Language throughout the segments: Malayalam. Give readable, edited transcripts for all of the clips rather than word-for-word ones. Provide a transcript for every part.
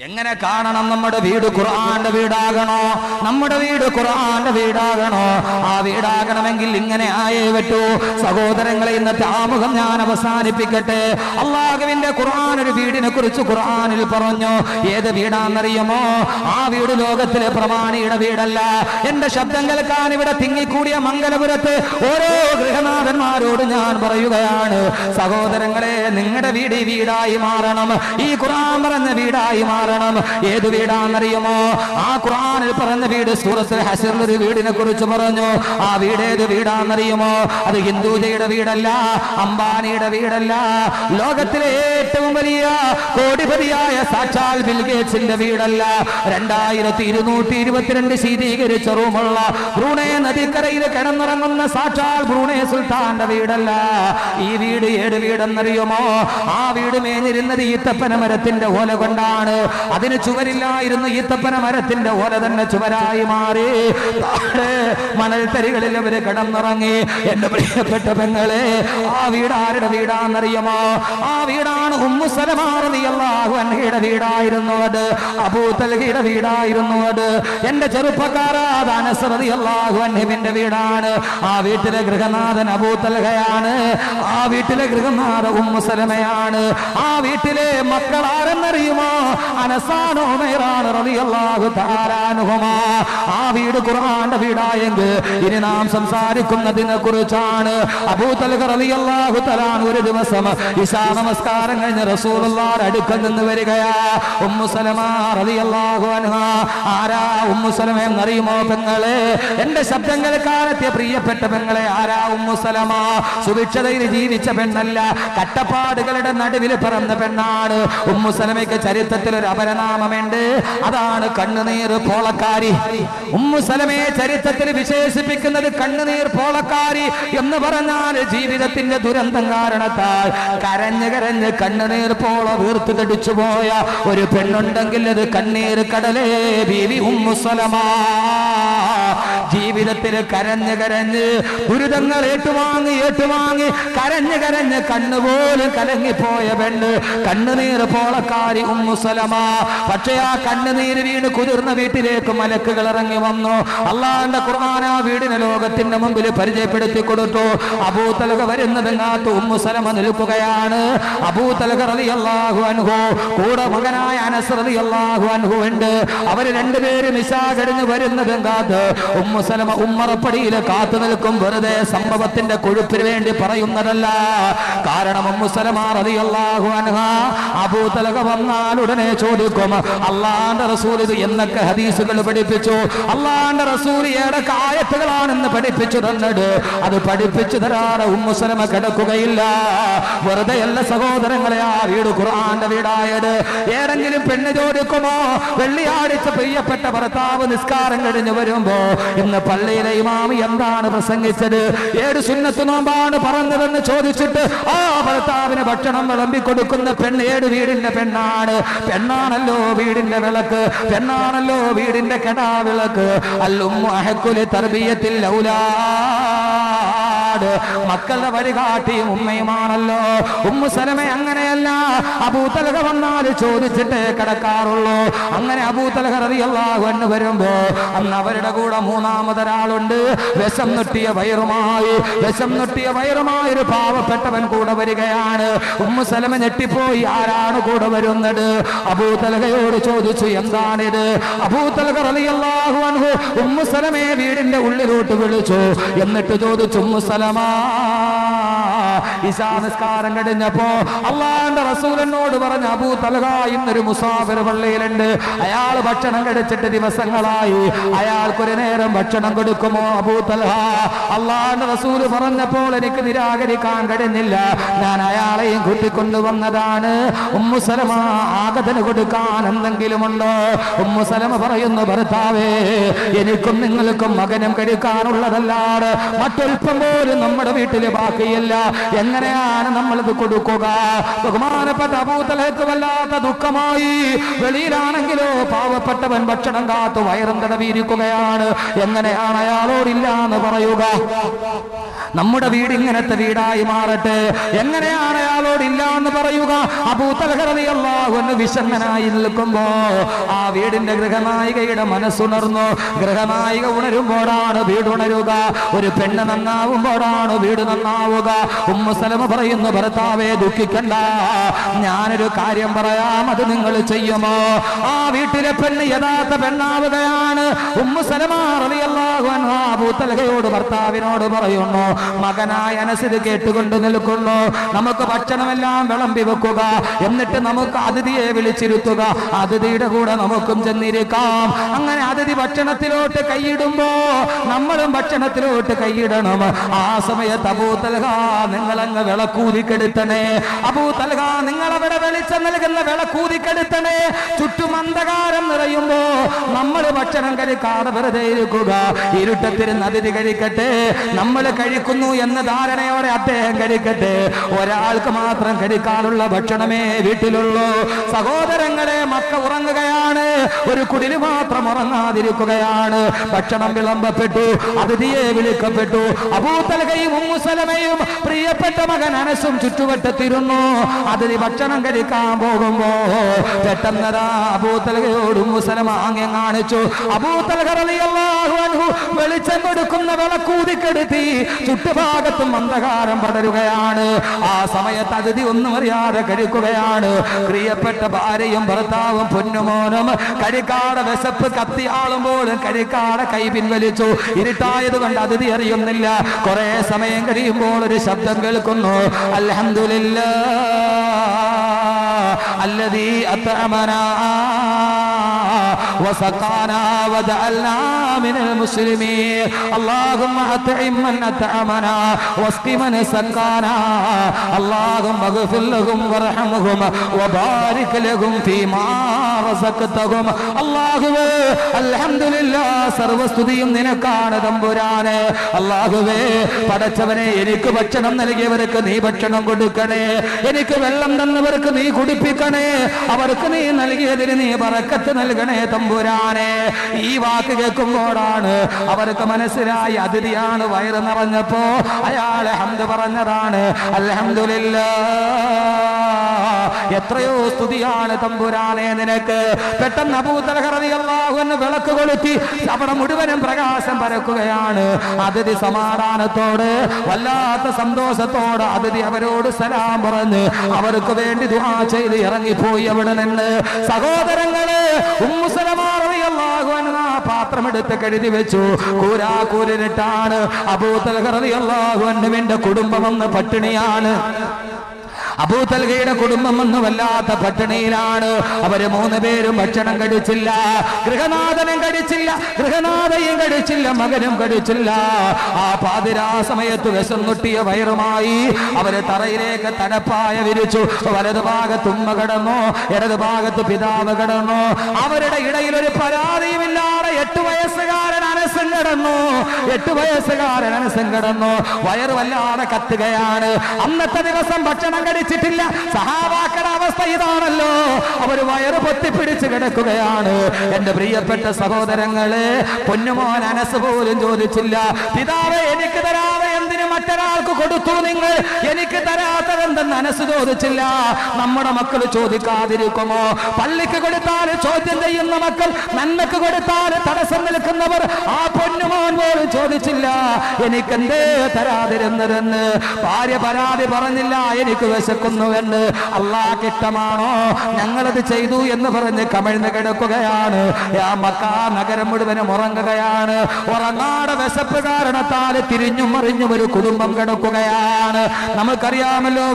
എങ്ങനെ കാണണം? നമ്മുടെ വീട് ഖുർആന്റെ വീടാകണോ? നമ്മുടെ വീട് ഖുർആന്റെ വീടാകണോ? ആ വീടാകണമെങ്കിൽ ഇങ്ങനെ ആയേ പറ്റൂ. സഹോദരങ്ങളെ, ഇന്നത്തെ ആമുഖം ഞാൻ അവസാനിപ്പിക്കട്ടെ. അല്ലാഹുവിന്റെ ഖുർആൻ ഒരു വീടിനെ കുറിച്ച് ഖുർആനിൽ പറഞ്ഞു. ഏത് വീടാണെന്നറിയുമോ? ആ വീട് ലോകത്തിലെ പ്രമാണിയുടെ വീടല്ല. എന്റെ ശബ്ദം കേൾക്കാൻ ഇവിടെ തിങ്ങിക്കൂടിയ മംഗലപുരത്ത് ഓരോ ഗൃഹനാഥന്മാരോട് ഞാൻ പറയുകയാണ്, സഹോദരങ്ങളെ, നിങ്ങളുടെ വീട് ഈ വീടായി മാറണം. ഈ ഖുർആൻ പറഞ്ഞ വീടായി മാറണം. ഏത് വീടാണെന്നറിയുമോ? ആ ഖുർആനിൽ പറഞ്ഞ വീട് സൂറത്തുൽ ഹശ്റിൽ ഒരു വീടിനെ കുറിച്ച് പറഞ്ഞു. ആ വീട് ഏത് വീടാണെന്നറിയുമോ? അത് ഹിന്ദുജയുടെ വീടല്ല, അംബാനിയുടെ വീടല്ല, ലോകത്തിലെ ഏറ്റവും വലിയ കോടിപതിയായ സാക്ഷാൽ ബിൽ ഗേറ്റ്സിന്റെ വീടല്ല, 2222 ശീതീകരിച്ച റൂമുള്ള ബ്രൂണേ നദിക്കരയിൽ കിടന്നിറങ്ങുന്ന സാക്ഷാൽ ബ്രൂണേ സുൽത്താന്റെ വീടല്ല. ഈ വീട് ഏത് വീടെന്നറിയുമോ? ആ വീട് മേഞ്ഞിരുന്നത് ഈത്തപ്പന മരത്തിന്റെ ഓല കൊണ്ടാണ്. അതിന് ചുവരില്ലായിരുന്നു, ഈത്തപ്പന മരത്തിന്റെ ഓല തന്നെ ചുവരായി മാറി. മണൽത്തരികളിൽ അവര് കിടന്നിറങ്ങി. എന്റെ പ്രിയപ്പെട്ട പെങ്ങളെ, ആ വീട് ആരുടെ വീടാണെന്നറിയുമോ? ആ വീടാണ് ഉമ്മു സലമ റളിയല്ലാഹു അൻഹയുടെ വീടായിരുന്നു. അത് അബൂ തൽഹയുടെ വീടായിരുന്നു. അത് എന്റെ ചെറുപ്പക്കാരാ, അനസ് റളിയല്ലാഹു അൻഹുവിന്റെ വീടാണ്. ആ വീട്ടിലെ ഗൃഹനാഥൻ അബൂ തൽഹയാണ്. ആ വീട്ടിലെ ഗൃഹനാഥ ഉമ്മു സലമയാണ്. ആ വീട്ടിലെ മക്കൾ ആരെന്നറിയുമോ? അനസാനോ ഉമൈറാൻ റളിയല്ലാഹു തആല അൻഹുമാ. ആ വീട് ഖുർആന്റെ വീടായെങ്കിൽ ഇനി നാം സംസാരിക്കുന്നതിനെ കുറിച്ചാണ്. അബൂ തൽഹ റളിയല്ലാഹു തആല ഒരു ദിവസം ഇശാ നമസ്കാരം കഴിഞ്ഞ് റസൂലുള്ളാഹിന്റെ അടുക്കൽ നിന്ന് വരികയാ. ഉമ്മു സലമ റളിയല്ലാഹു അൻഹാ. ആരാ ഉമ്മു സലമ എന്നറിയുമോ പെങ്ങളെ? എന്റെ ശബ്ദം കേൾക്കാനെത്തിയ പ്രിയപ്പെട്ട പെങ്ങളെ, ആരാ ഉമ്മു സലമ? സുഭിക്ഷതയിൽ ജീവിച്ച പെണ്ണല്ല, കട്ടപ്പാടുകളുടെ നടുവിൽ പിറന്ന പെണ്ണാണ്. ഉമ്മു സലമയ്ക്ക് ചരിത്രത്തിൽ ഒരു അപരനാമമുണ്ട്, അതാണ് കണ്ണുനീർ പോളക്കാരി. ഉമ്മു സലമയെ ചരിത്രത്തിൽ വിശേഷിപ്പിക്കുന്നത് കണ്ണുനീർ പോളക്കാരി എന്ന് പറഞ്ഞാൽ ജീവിതത്തിന്റെ ദുരന്തം കാരണത്താൽ കരഞ്ഞ് കരഞ്ഞ് കണ്ണുനീർ പോള വീർത്തു തടിച്ചു പോയ ഒരു പെണ്ണുണ്ടെങ്കിൽ അത് കണ്ണീർ കടലേ ബീവി ഉമ്മു സലമ. ജീവിതത്തിൽ കരഞ്ഞ് കരഞ്ഞ് ദുരിതങ്ങൾ ഏറ്റുവാങ്ങി കരഞ്ഞ് കരഞ്ഞ് കണ്ണുപോലും കലങ്ങിപ്പോയ പെണ്ണ് കണ്ണുനീർ പോളക്കാരി ഉമ്മു സലമ. പക്ഷേ ആ കണ്ണുനീര് വീണ് കുതിർന്ന വീട്ടിലേക്ക് മലക്കുകൾ ഇറങ്ങി വന്നു. അള്ളാഹുവിന്റെ ഖുർആൻ ആ വീടിനെ ലോകത്തിന്റെ മുമ്പിൽ പരിചയപ്പെടുത്തി കൊടുത്തു. അബൂ തൽഹ വരുന്നതിനകത്ത് ഉമ്മു സലമ നിൽക്കുകയാണ്. അബൂ തൽഹ റളിയല്ലാഹു അൻഹു കൂടെ മകനായ അനസ് റളിയല്ലാഹു അൻഹു ഉണ്ട്. അവര് രണ്ടുപേരും ഇശാ കഴിഞ്ഞ് വരുന്നതിനകത്ത് ഉമ്മു സലമ ഉമ്മറപ്പടിയിൽ കാത്തു നിൽക്കും. വെറുതെ സംഭവത്തിന്റെ കൊഴുപ്പിന് വേണ്ടി പറയുന്നതല്ല. കാരണം ഉമ്മു സലമ റളിയല്ലാഹു അൻഹാ അബൂ തൽഹ വന്നാൽ ഉടനെ ചോദിക്കും, അള്ളാന്റെ റസൂൽ ഇത് എന്നൊക്കെ ഹദീസുകൾ പഠിപ്പിച്ചു, അള്ളാന്റെ റസൂൽ ഏതൊക്കെ ആയത്തുകളാണെന്ന് പഠിപ്പിച്ചു തന്നത്. അത് പഠിപ്പിച്ചു തരാതെ ഉമ്മു സലമ കിടക്കുകയില്ല. വെറുതെ അല്ല സഹോദരങ്ങളെ ആ വീട് ഖുർആന്റെ വീടായത്. ഏതെങ്കിലും പെണ്ണ് ചോദിക്കുമോ? വെള്ളിയാഴ്ച പ്രിയപ്പെട്ട ഭർത്താവ് നിസ്കാരം കഴിഞ്ഞ് വരുമ്പോ ഇന്ന് പള്ളിയിലെ ഇമാമി എന്താണ് പ്രസംഗിച്ചത്, ഏത് സുന്നത്ത് നോമ്പാണ് പറഞ്ഞതെന്ന് ചോദിച്ചിട്ട് ആ ഭർത്താവിന് ഭക്ഷണം വിളമ്പി കൊടുക്കുന്ന പെണ്ണ് ഏത് വീടിന്റെ പെണ്ണാണ്? പെണ്ണാണല്ലോ വീടിന്റെ വിളക്ക്, പെണ്ണാണല്ലോ വീടിന്റെ കെടാവിളക്ക്. അല്ലുമ്മു അഹഖുലി തർബിയത്തിൽ ഔലാദ്, മക്കളുടെ വഴികാട്ടിയും ഉമ്മയുമാണല്ലോ. ഉമ്മു സലമ അങ്ങനെയല്ല. അബൂ തൽഹ വന്നാൽ ചോദിച്ചിട്ടേ കിടക്കാറുള്ളൂ. അങ്ങനെ അബൂ തൽഹ റളിയല്ലാഹു അൻഹു വരുമ്പോ അന്ന് അവരുടെ കൂടെ മൂന്നാമതൊരാളുണ്ട്. വിഷം നുട്ടിയ വയറുമായി ഒരു പാവപ്പെട്ടവൻ കൂടെ വരികയാണ്. ഉമ്മു സലമ ഞെട്ടിപ്പോയി. ആരാണ് കൂടെ വരുന്നത്? അബൂ തൽഹയോട് ചോദിച്ചു, എന്താണിത്? അബൂ തൽഹ റളിയല്ലാഹു അൻഹു ഉമ്മു സലമയെ വീടിന്റെ ഉള്ളിലോട്ട് വിളിച്ചു. എന്നിട്ട് ചോദിച്ചു, ഉമ്മു സലമ, ഇശാ നിസ്കാരം കഴിഞ്ഞപ്പോ അള്ളാഹുവിന്റെ റസൂൽ എന്നോട് പറഞ്ഞു, അബൂ തൽഹ ഇന്നൊരു മുസാഫിർ പള്ളിയിലുണ്ട്, അയാൾ ഭക്ഷണം കഴിച്ചിട്ട് ദിവസങ്ങളായി, അയാൾക്കൊരു നേരം ഭക്ഷണം കൊടുക്കുമോ അബൂ തൽഹ? അള്ളാഹുവിന്റെ റസൂൽ പറഞ്ഞപ്പോൾ എനിക്ക് നിരാകരിക്കാൻ കഴിഞ്ഞില്ല. ഞാൻ അയാളെയും കൂട്ടിക്കൊണ്ടുവന്നതാണ്. ഉമ്മു സലമ, ആഗതന് കൊടുക്കാൻ എന്തെങ്കിലും ഉണ്ടോ? ഉമ്മു സലമ പറയുന്നു, ഭർത്താവേ, എനിക്കും നിങ്ങൾക്കും മകനും കഴിക്കാനുള്ളതല്ലാതെ മറ്റൊൽപ്പം പോലും നമ്മുടെ വീട്ടില് ബാക്കിയില്ല. എങ്ങനെയാണ് നമ്മളിത് കൊടുക്കുക? ബഹുമാനപ്പെട്ട അബൂ തൽഹയ്ക്ക് വല്ലാത്ത ദുഃഖമായി. വെളിയിലാണെങ്കിലോ പാവപ്പെട്ടവൻ ഭക്ഷണം കാത്തു വയറും തടവിയിരിക്കുകയാണ്. എങ്ങനെയാണ് അയാളോടില്ല എന്ന് പറയുക? നമ്മുടെ വീട് ഇങ്ങനത്തെ വീടായി മാറട്ടെ. എങ്ങനെയാണ് അയാളോടില്ല എന്ന് പറയുക? അബൂ തൽഹ റളിയല്ലാഹു അൻഹു വിഷണ്ണനായി നിൽക്കുമ്പോ ആ വീടിന്റെ ഗൃഹനായികയുടെ മനസ്സുണർന്നു. ഗൃഹനായിക ഉണരുമ്പോഴാണ് വീട് ഉണരുക. ഒരു പെണ്ണ് നന്നാവുമ്പോഴാണ് വീട് നന്നാവുക. ഉമ്മു സലമ പറയുന്നു, ഭർത്താവേ ദുഃഖിക്കണ്ട, ഞാനൊരു കാര്യം പറയാം, അത് നിങ്ങൾ ചെയ്യുമോ? ആ വീട്ടിലെ പെണ്ണ് യഥാർത്ഥ പെണ്ണാവുകയാണ്. ഉമ്മു സലമ റളിയല്ലാഹു അൻഹ അബൂ തൽഹയോട് ഭർത്താവിനോട് പറയുന്നു, മകനായ അനസ് ഇത് കേട്ടുകൊണ്ട് നിൽക്കുന്നു, നമുക്ക് ഭക്ഷണമെല്ലാം വിളമ്പി വെക്കുക, എന്നിട്ട് നമുക്ക് അതിഥിയെ വിളിച്ചിരുത്തുക, അതിഥിയുടെ കൂടെ നമുക്കും ചെന്നിരിക്കാം. അങ്ങനെ അതിഥി ഭക്ഷണത്തിലോട്ട് കൈയിടുമ്പോ നമ്മളും ഭക്ഷണത്തിലോട്ട് കൈയിടണം. ആ സമയത്ത് അബൂ തൽഹ നിങ്ങളങ്ങ് വിളക്കൂതിക്കെടുത്തണേ, അബൂ തൽഹ നിങ്ങളവിടെ വെളിച്ചം നൽകുന്ന വിളക്കൂതിക്കെടുത്തണേ. ചുറ്റും അന്ധകാരം നിറയുമ്പോ നമ്മൾ ഭക്ഷണം കഴിക്കാതെ വെറുതെ ഇരിക്കുക. ഇരുട്ടത്തിരുന്ന് അതിഥി കഴിക്കട്ടെ, നമ്മൾ കഴിക്കുന്നു എന്ന ധാരണയോടെ അദ്ദേഹം കഴിക്കട്ടെ. ഒരാൾക്ക് മാത്രം കഴിക്കാനുള്ള ഭക്ഷണമേ വീട്ടിലുള്ളൂ. സഹോദരങ്ങളെ, മക്ക ഉറങ്ങുകയാണ്, ഒരു കുടില് മാത്രം ഉറങ്ങാതിരിക്കുകയാണ്. ഭക്ഷണം വിളമ്പപ്പെട്ടു, അതിഥിയെ വിളിക്കപ്പെട്ടു. അബൂ തൽഹയും ഉമ്മു സലമയും പ്രിയപ്പെട്ട മകൻ അനസും ചുറ്റുവട്ടത്തിരുന്നു. അതിഥി ഭക്ഷണം കഴിക്കാൻ പോകുമ്പോ പെട്ടെന്നതാ അബൂ തൽഹയോട് ഉമ്മു സലമ ആംഗ്യം കാണിച്ചു. അബൂ തൽഹ റളിയല്ലാഹു അൻഹു വെളിച്ചം കൊടുക്കുന്ന വിളക്കൂതിക്കെടുത്തി. ചുറ്റുഭാഗത്തും അന്ധകാരം പടരുകയാണ്. ആ സമയത്ത് അതിഥി ഒന്നും അറിയാതെ കഴിക്കുകയാണ്. പ്രിയപ്പെട്ട ഭാര്യയും ഭർത്താവും പൊന്നുമോനും കഴിക്കാടെ വിശപ്പ് കത്തിയാളുമ്പോഴും കഴിക്കാടെ കൈ പിൻവലിച്ചു. ഇരുട്ടായത് കൊണ്ട് അതിഥി അറിയുന്നില്ല. കുറെ സമയം കഴിയുമ്പോൾ ഒരു ശബ്ദം കേൾക്കുന്നു, അൽഹംദുലില്ലാ الذي أطعمنا وسقانا وجعلنا من المسلمين اللهم أطعم من أطعمنا واسق من سقانا اللهم اغفر لهم وارحمهم وبارك لهم فيما رزقتهم. അല്ലാഹുവേ അൽഹംദുലില്ലാ, സർവസ്തുതിയും നിനക്കാണ് തമ്പുരാനെ. അല്ലാഹുവേ പടച്ചവനെ, എനിക്ക് ഭക്ഷണം നൽകിയവർക്ക് നീ ഭക്ഷണം കൊടുക്കണേ, എനിക്ക് വെള്ളം തന്നവർക്ക് നീ കുടിപ്പിക്കണേ, അവർക്ക് നീ നൽകിയതിന് നീ ബറക്കത്ത് നൽകണേ തമ്പുരാനെ. ഈ വാക്ക് കേൾക്കുമ്പോഴാണ് അവർക്ക് മനസ്സിലായി അതിഥിയാണ് വയറ് നിറഞ്ഞപ്പോ അയാളെ ഹംദ് പറഞ്ഞതാണ്. അൽഹംദുലില്ലാ, എത്രയോ സ്തുതിയാണ് തമ്പുരാനെ നിനക്ക്. പെട്ടെന്ന് അബൂ തൽഹ റളിയല്ലാഹു അൻഹു വിളക്ക് കൊളുത്തി. അവിടെ മുഴുവനും പ്രകാശം പരക്കുകയാണ്. അതിഥി സമാധാനത്തോട് വല്ലാത്ത സന്തോഷത്തോട് അതിഥി അവരോട് സലാം പറഞ്ഞ് അവർക്ക് വേണ്ടി ദുആ ചെയ്ത് ഇറങ്ങിപ്പോയി അവിടെ നിന്ന്. സഹോദരങ്ങളെ, ഉമ്മു സലമ റളിയല്ലാഹു അൻഹ പാത്രമെടുത്ത് കഴുതി വെച്ചു. കൂരാക്കൂരിട്ടാണ് അബൂ തൽഹ റളിയല്ലാഹു അൻഹുവിന്റെ കുടുംബം ഒന്ന് പട്ടിണിയാണ്. അബൂ തൽഹയുടെ കുടുംബം ഒന്ന് വല്ലാത്ത പട്ടിണിയിലാണ്. അവര് 3 പേരും ഭക്ഷണം കഴിച്ചില്ല. ഗൃഹനാഥനും കഴിച്ചില്ല, ഗൃഹനാഥയും കഴിച്ചില്ല, മകനും കഴിച്ചില്ല. ആ പാതിരാ സമയത്ത് വിശന്നൊട്ടിയ വയറുമായി അവര് തറയിലേക്ക് തണപ്പായ വിരിച്ചു. വലതു ഭാഗത്ത് ഉമ്മ കിടന്നു, ഇടതു ഭാഗത്ത് പിതാവ് കിടന്നു. അവരുടെ ഇടയിൽ ഒരു പരാതിയുമില്ലാതെ 8 വയസ്സുകാരൻ അനസും കിടന്നു. 8 വയസ്സുകാരൻ അനസും കിടന്നു. വയറ് വല്ലാതെ കത്തുകയാണ്. അന്നത്തെ ദിവസം ഭക്ഷണം കഴിച്ചിട്ടില്ല. സഹാബാക്കളുടെ അവസ്ഥ ഇതാണല്ലോ, അവർ വയറ് പൊത്തിപ്പിടിച്ച് കിടക്കുകയാണ്. എന്റെ പ്രിയപ്പെട്ട സഹോദരങ്ങളെ, പൊന്നുമോൻ അനസ് പോലും ചോദിച്ചില്ല, പിതാവേ എനിക്ക് തരാതെ എന്തിന് മറ്റൊരാൾക്ക് കൊടുത്തു നിങ്ങൾ, എനിക്ക് തരാത്തതെന്തെന്ന് അനസ് ചോദിച്ചില്ല. നമ്മുടെ മക്കൾ ചോദിക്കാതിരിക്കുമോ? പള്ളിക്ക് കൊടുത്താൽ ചോദ്യം ചെയ്യുന്ന മക്കൾ, നന്മക്ക് കൊടുത്താൽ തടസ്സം നിൽക്കുന്നവർ, ആ പൊന്നുമോൻ പോലും ചോദിച്ചില്ല എനിക്കെന്തേ തരാതിരുന്നതെന്ന്. ഭാര്യ പരാതി പറഞ്ഞില്ല, എനിക്ക് വിശക്കുന്നുവെന്ന്. അല്ലാഹുവിന് ഇഷ്ടമാണോ ഞങ്ങളത് ചെയ്തു എന്ന് പറഞ്ഞ് കമിഴ്ന്ന് കിടക്കുകയാണ്. ആ മക്കാ നഗരം മുഴുവനും ഉറങ്ങുകയാണ്. ഉറങ്ങാടെ വിശപ്പ് കാരണത്താൽ തിരിഞ്ഞും മറിഞ്ഞും ഒരു കുടുംബം കിടക്കുകയാണ്. നമുക്കറിയാമല്ലോ,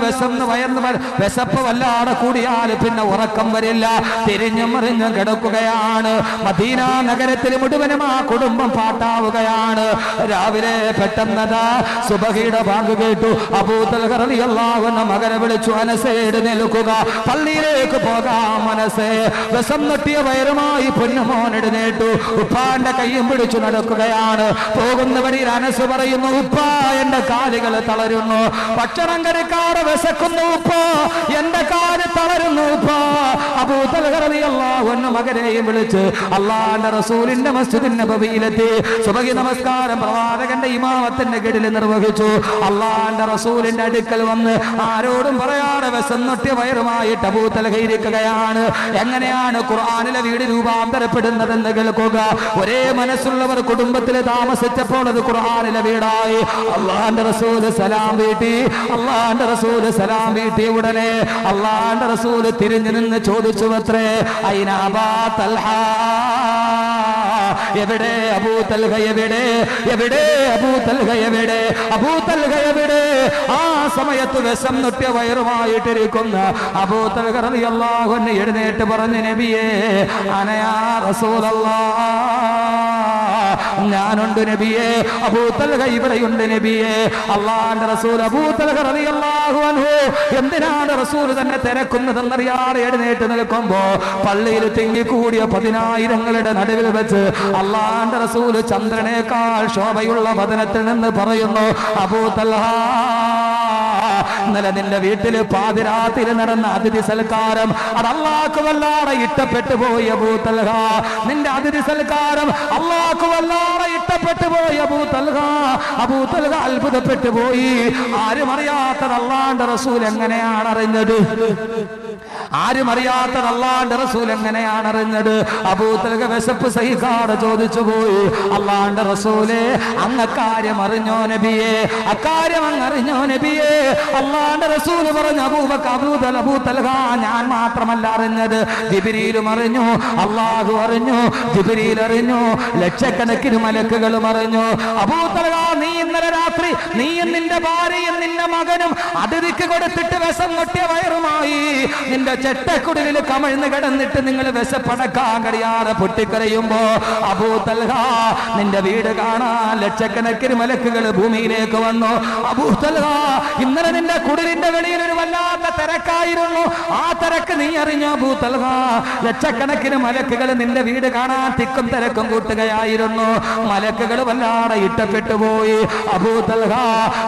വിശപ്പ് വല്ലാതെ കൂടിയാൽ പിന്നെ ഉറക്കം വരില്ല. തിരിഞ്ഞും മറിഞ്ഞും കിടക്കുകയാണ്. മദീന നഗരത്തിൽ മുഴുവനും ആ കുടുംബം പാട്ടാവുകയാണ്. രാവിലെ പെട്ടെന്നതാ സുബഹിയുടെ ബാങ്ക് കേട്ടു. അബൂ തൽഹ റളിയല്ലാഹു അൻഹു മകനെ വിളിച്ചു, അനസേ എഴുന്നേൽക്കുക, പള്ളിയിലേക്ക് പോകാം അനസേ. വിഷം നൊട്ടിയ വയറുമായി പൊന്നുമോൻ എഴുന്നേറ്റു. ഉപ്പാന്റെ കയ്യും പിടിച്ചു നടക്കുകയാണ്. പോകുന്നവരിൽ അനസ് പറയുന്നു, ഉപ്പ എന്റെ കാലുകൾ തളരുന്നു, ഭക്ഷണം കഴിക്കാതെ വിശക്കുന്നു ഉപ്പ, എന്റെ കാല് തളരുന്നു ഉപ്പ. അബൂ തൽഹ റളിയല്ലാഹു അൻഹു മകനെയും വിളിച്ച് അല്ലാഹുവിന്റെ റസൂലിന്റെ മസ്ജിദുൻ നബവിയിലെത്തി സുബഹി നമസ്കാരം പ്രവാചകന്റെ ഇമാമത്തിന്റെ കീഴിൽ നിർവഹിച്ചു. അല്ലാഹുവിന്റെ റസൂലിന്റെ അടുക്കൽ വന്ന് ആരോടും പറയാതെ വിശന്നൊട്ടിയ വയറുമായിട്ട് അബൂ തൽഹ ഇരിക്കുകയാണ്. എങ്ങനെയാണ് ഖുർആനിലെ വീട് രൂപാന്തരപ്പെടുന്നതെന്ന് കേൾക്കുക. ഒരേ മനസ്സുള്ളവർ കുടുംബത്തിൽ താമസിച്ചപ്പോൾ അത് ഖുർആനിലെ വീടായി. അല്ലാഹുവിന്റെ റസൂൽ സലാം വീട്ടി, അല്ലാഹുവിന്റെ റസൂൽ സലാം വീട്ടി ഉടനെ അല്ലാഹുവിന്റെ റസൂൽ തിരിഞ്ഞു നിന്ന് ചോദിച്ചു അത്രേ, ഐന അബാ തൽഹ, എവിടെ അബൂ തൽഹ, എവിടെ എവിടെ അബൂ തൽഹ, എവിടെ അബൂ തൽഹ, എവിടെ? ആ സമയത്ത് വിഷം നൊട്ടിയ വയറുമായിട്ടിരിക്കുന്ന അബൂ തൽഹ റളിയല്ലാഹു അൻഹു എഴുന്നേറ്റ് പറഞ്ഞു, നബിയേ അനയാ റസൂലല്ലാഹ്, ഞാനുണ്ട് നബിയേ, അബൂ തൽഹ ഇവിടെയുണ്ട് നബിയേ. അല്ലാഹുവിന്റെ റസൂൽ അബൂ തൽഹ റളിയല്ലാഹു അൻഹു എന്തിനാണ് റസൂൽ തന്നെ തിരക്കുന്നതെന്നറിയാതെ എഴുന്നേറ്റ് നിൽക്കുമ്പോ പള്ളിയിൽ തിങ്ങിക്കൂടിയ 10,000ങ്ങളുടെ നടുവിൽ വെച്ച് അല്ലാഹുവിന്റെ റസൂൽ ചന്ദ്രനേക്കാൾ ശോഭയുള്ള വദനത്തിൽ നിന്ന് പറയുന്നു, അബൂ തൽഹ, ഇന്നലെ നിന്റെ വീട്ടിൽ പാതിരാത്രിയിൽ നടന്ന അതിഥി സൽക്കാരം അത് അല്ലാഹുക്ക് വല്ലാതെ ഇഷ്ടപ്പെട്ടു പോയി അബൂ തൽഹ. നിന്റെ അതിഥി സൽക്കാരം അല്ലാഹുക്ക് വല്ലാതെ ഇഷ്ടപ്പെട്ടു പോയി അബൂ തൽഹ. അബൂ തൽഹ അത്ഭുതപ്പെട്ടു പോയി. ആരും അറിയാത്തത് അല്ലാഹുവിന്റെ റസൂൽ എങ്ങനെയാണ് അറിഞ്ഞത്? ആരും അറിയാത്തത് അല്ലാഹുവിന്റെ റസൂൽ എങ്ങനെയാണ് അറിഞ്ഞത്? അബൂ തൽഹ വിശപ്പ് സഹിക്കാതെ ചോദിച്ചു പോയി, അല്ലാഹുവിന്റെ റസൂലേ, അങ്ങ് അക്കാര്യം അറിഞ്ഞോ നബിയേ? അക്കാര്യം അങ്ങ് അറിഞ്ഞോ നബിയേ? അല്ലാഹുവിന്റെ റസൂൽ പറഞ്ഞു, അബൂ തൽഹ, ഞാൻ മാത്രമല്ല അറിഞ്ഞത്, ജിബ്രീലും അറിഞ്ഞു, അല്ലാഹു അറിഞ്ഞു, ജിബ്രീൽ അറിഞ്ഞു, ലക്ഷക്കണക്കിന് മലക്കുകളും അറിഞ്ഞു. അബൂ തൽഹ, നീ ഇന്നലെ രാത്രി നീയും നിന്റെ ഭാര്യയും നിന്റെ മകനും അതിഥിക്ക് കൊടുത്തിട്ട് വിഷം കൊട്ടിയ വയറുമായി നിന്റെ ചെട്ടക്കുടലിൽ കമഴ്ന്ന് കിടന്നിട്ട് നിങ്ങൾ വിശപ്പടക്കാൻ കഴിയാതെ പൊട്ടിക്കരയുമ്പോ അബൂ തൽഹ, നിന്റെ വീട് കാണാൻ ലക്ഷക്കണക്കിന് മലക്കുകൾ ഭൂമിയിലേക്ക് വന്നു. അബൂ തൽഹ, ഇന്നലെ നിന്റെ കുടിലിന്റെ വെളിയിൽ ഒരു വല്ലാത്ത തിരക്കായിരുന്നു. ആ തിരക്ക് നീ അറിഞ്ഞു അബൂ തൽഹ? ലക്ഷക്കണക്കിന് മലക്കുകൾ നിന്റെ വീട് കാണാൻ തിക്കും തിരക്കും കൂട്ടുകയായിരുന്നു. മലക്കുകൾ വല്ലാതെ ഇഷ്ടപ്പെട്ടു പോയി. അബൂ തൽഹ,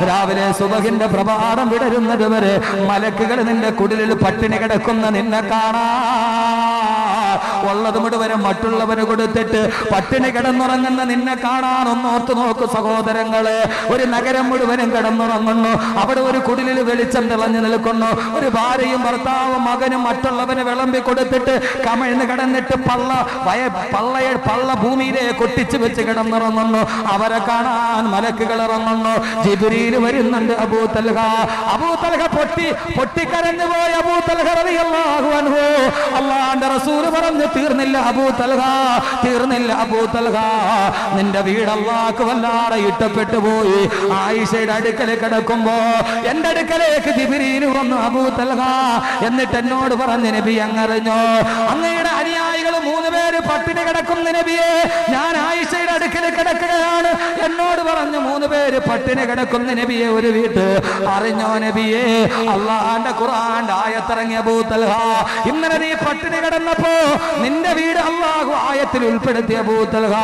രാവിലെ സുബഹിന്റെ പ്രഭാതം വിടരുന്നത് വരെ മലക്കുകൾ നിന്റെ കുടിലിൽ പട്ടിണി കിടക്കുന്ന നിന്നെ കാണാ, ഉള്ളത് മുഴുവനും മറ്റുള്ളവന് കൊടുത്തിട്ട് പട്ടിണി കിടന്നുറങ്ങുന്ന നിന്നെ കാണാൻ ഒന്നോർത്ത് നോക്കു സഹോദരങ്ങളെ. ഒരു നഗരം മുഴുവനും കിടന്നുറങ്ങുന്നു, അവിടെ ഒരു കുടിലിൽ വെളിച്ചം തെളിഞ്ഞു നിൽക്കുന്നു. ഒരു ഭാര്യയും ഭർത്താവും മകനും മറ്റുള്ളവന് വിളമ്പി കൊടുത്തിട്ട് കമഴ്ന്ന് കിടന്നിട്ട് പള്ള ഭൂമിയിലെ കൊട്ടിച്ചു വെച്ച് കിടന്നുറങ്ങുന്നു. അവരെ കാണാൻ മലക്കുകൾ ഇറങ്ങുന്നു. ജിബ്രീൽ വരുന്നുണ്ട്. അബൂ തൽഹ, അബൂ തൽഹ പൊട്ടിക്കരഞ്ഞു പോയി. അബൂ തൽഹ റളിയല്ലാഹു അൻഹു, അല്ലാഹുവിന്റെ റസൂൽ പറഞ്ഞു, തീർന്നില്ല അബൂ തൽഹ, തീർന്നില്ല അബൂ തൽഹ, നിന്റെ വീട് അല്ലാഹുക്ക് വല്ലാതെ ഇഷ്ടപ്പെട്ടു പോയി. ആയിഷയുടെ അടുക്കൽ കിടക്കുമ്പോ എന്റെ അടുക്കലേക്ക് ജിബ്രീൽ വന്നു അബൂ തൽഹ. എന്നിട്ട് എന്നോട് പറഞ്ഞു, നബി അങ്ങറിഞ്ഞോ അങ്ങയുടെ അനുയായികൾ 3 പേര് പട്ടിണി കിടക്കുന്ന നബിയെ, ഞാൻ ആയിഷയുടെ അടുക്കൽ കിടക്കുകയാണ്. എന്നോട് പറഞ്ഞു 3 പേര് പട്ടിണി കിടക്കുന്ന നബിയെ ഒരു വീട്ട്. അറിഞ്ഞോ നബിയെ, അല്ലാഹുവിന്റെ ഖുർആന്റെ ആയത്തിറങ്ങിയ അബൂ തൽഹ, ഇന്നലെ നീ പട്ടിണി കിടന്നപ്പോ നിന്റെ വീട് അല്ലാഹു ആയത്തിൽ ഉൾപ്പെടുത്തിയ അബൂ തൽഹ.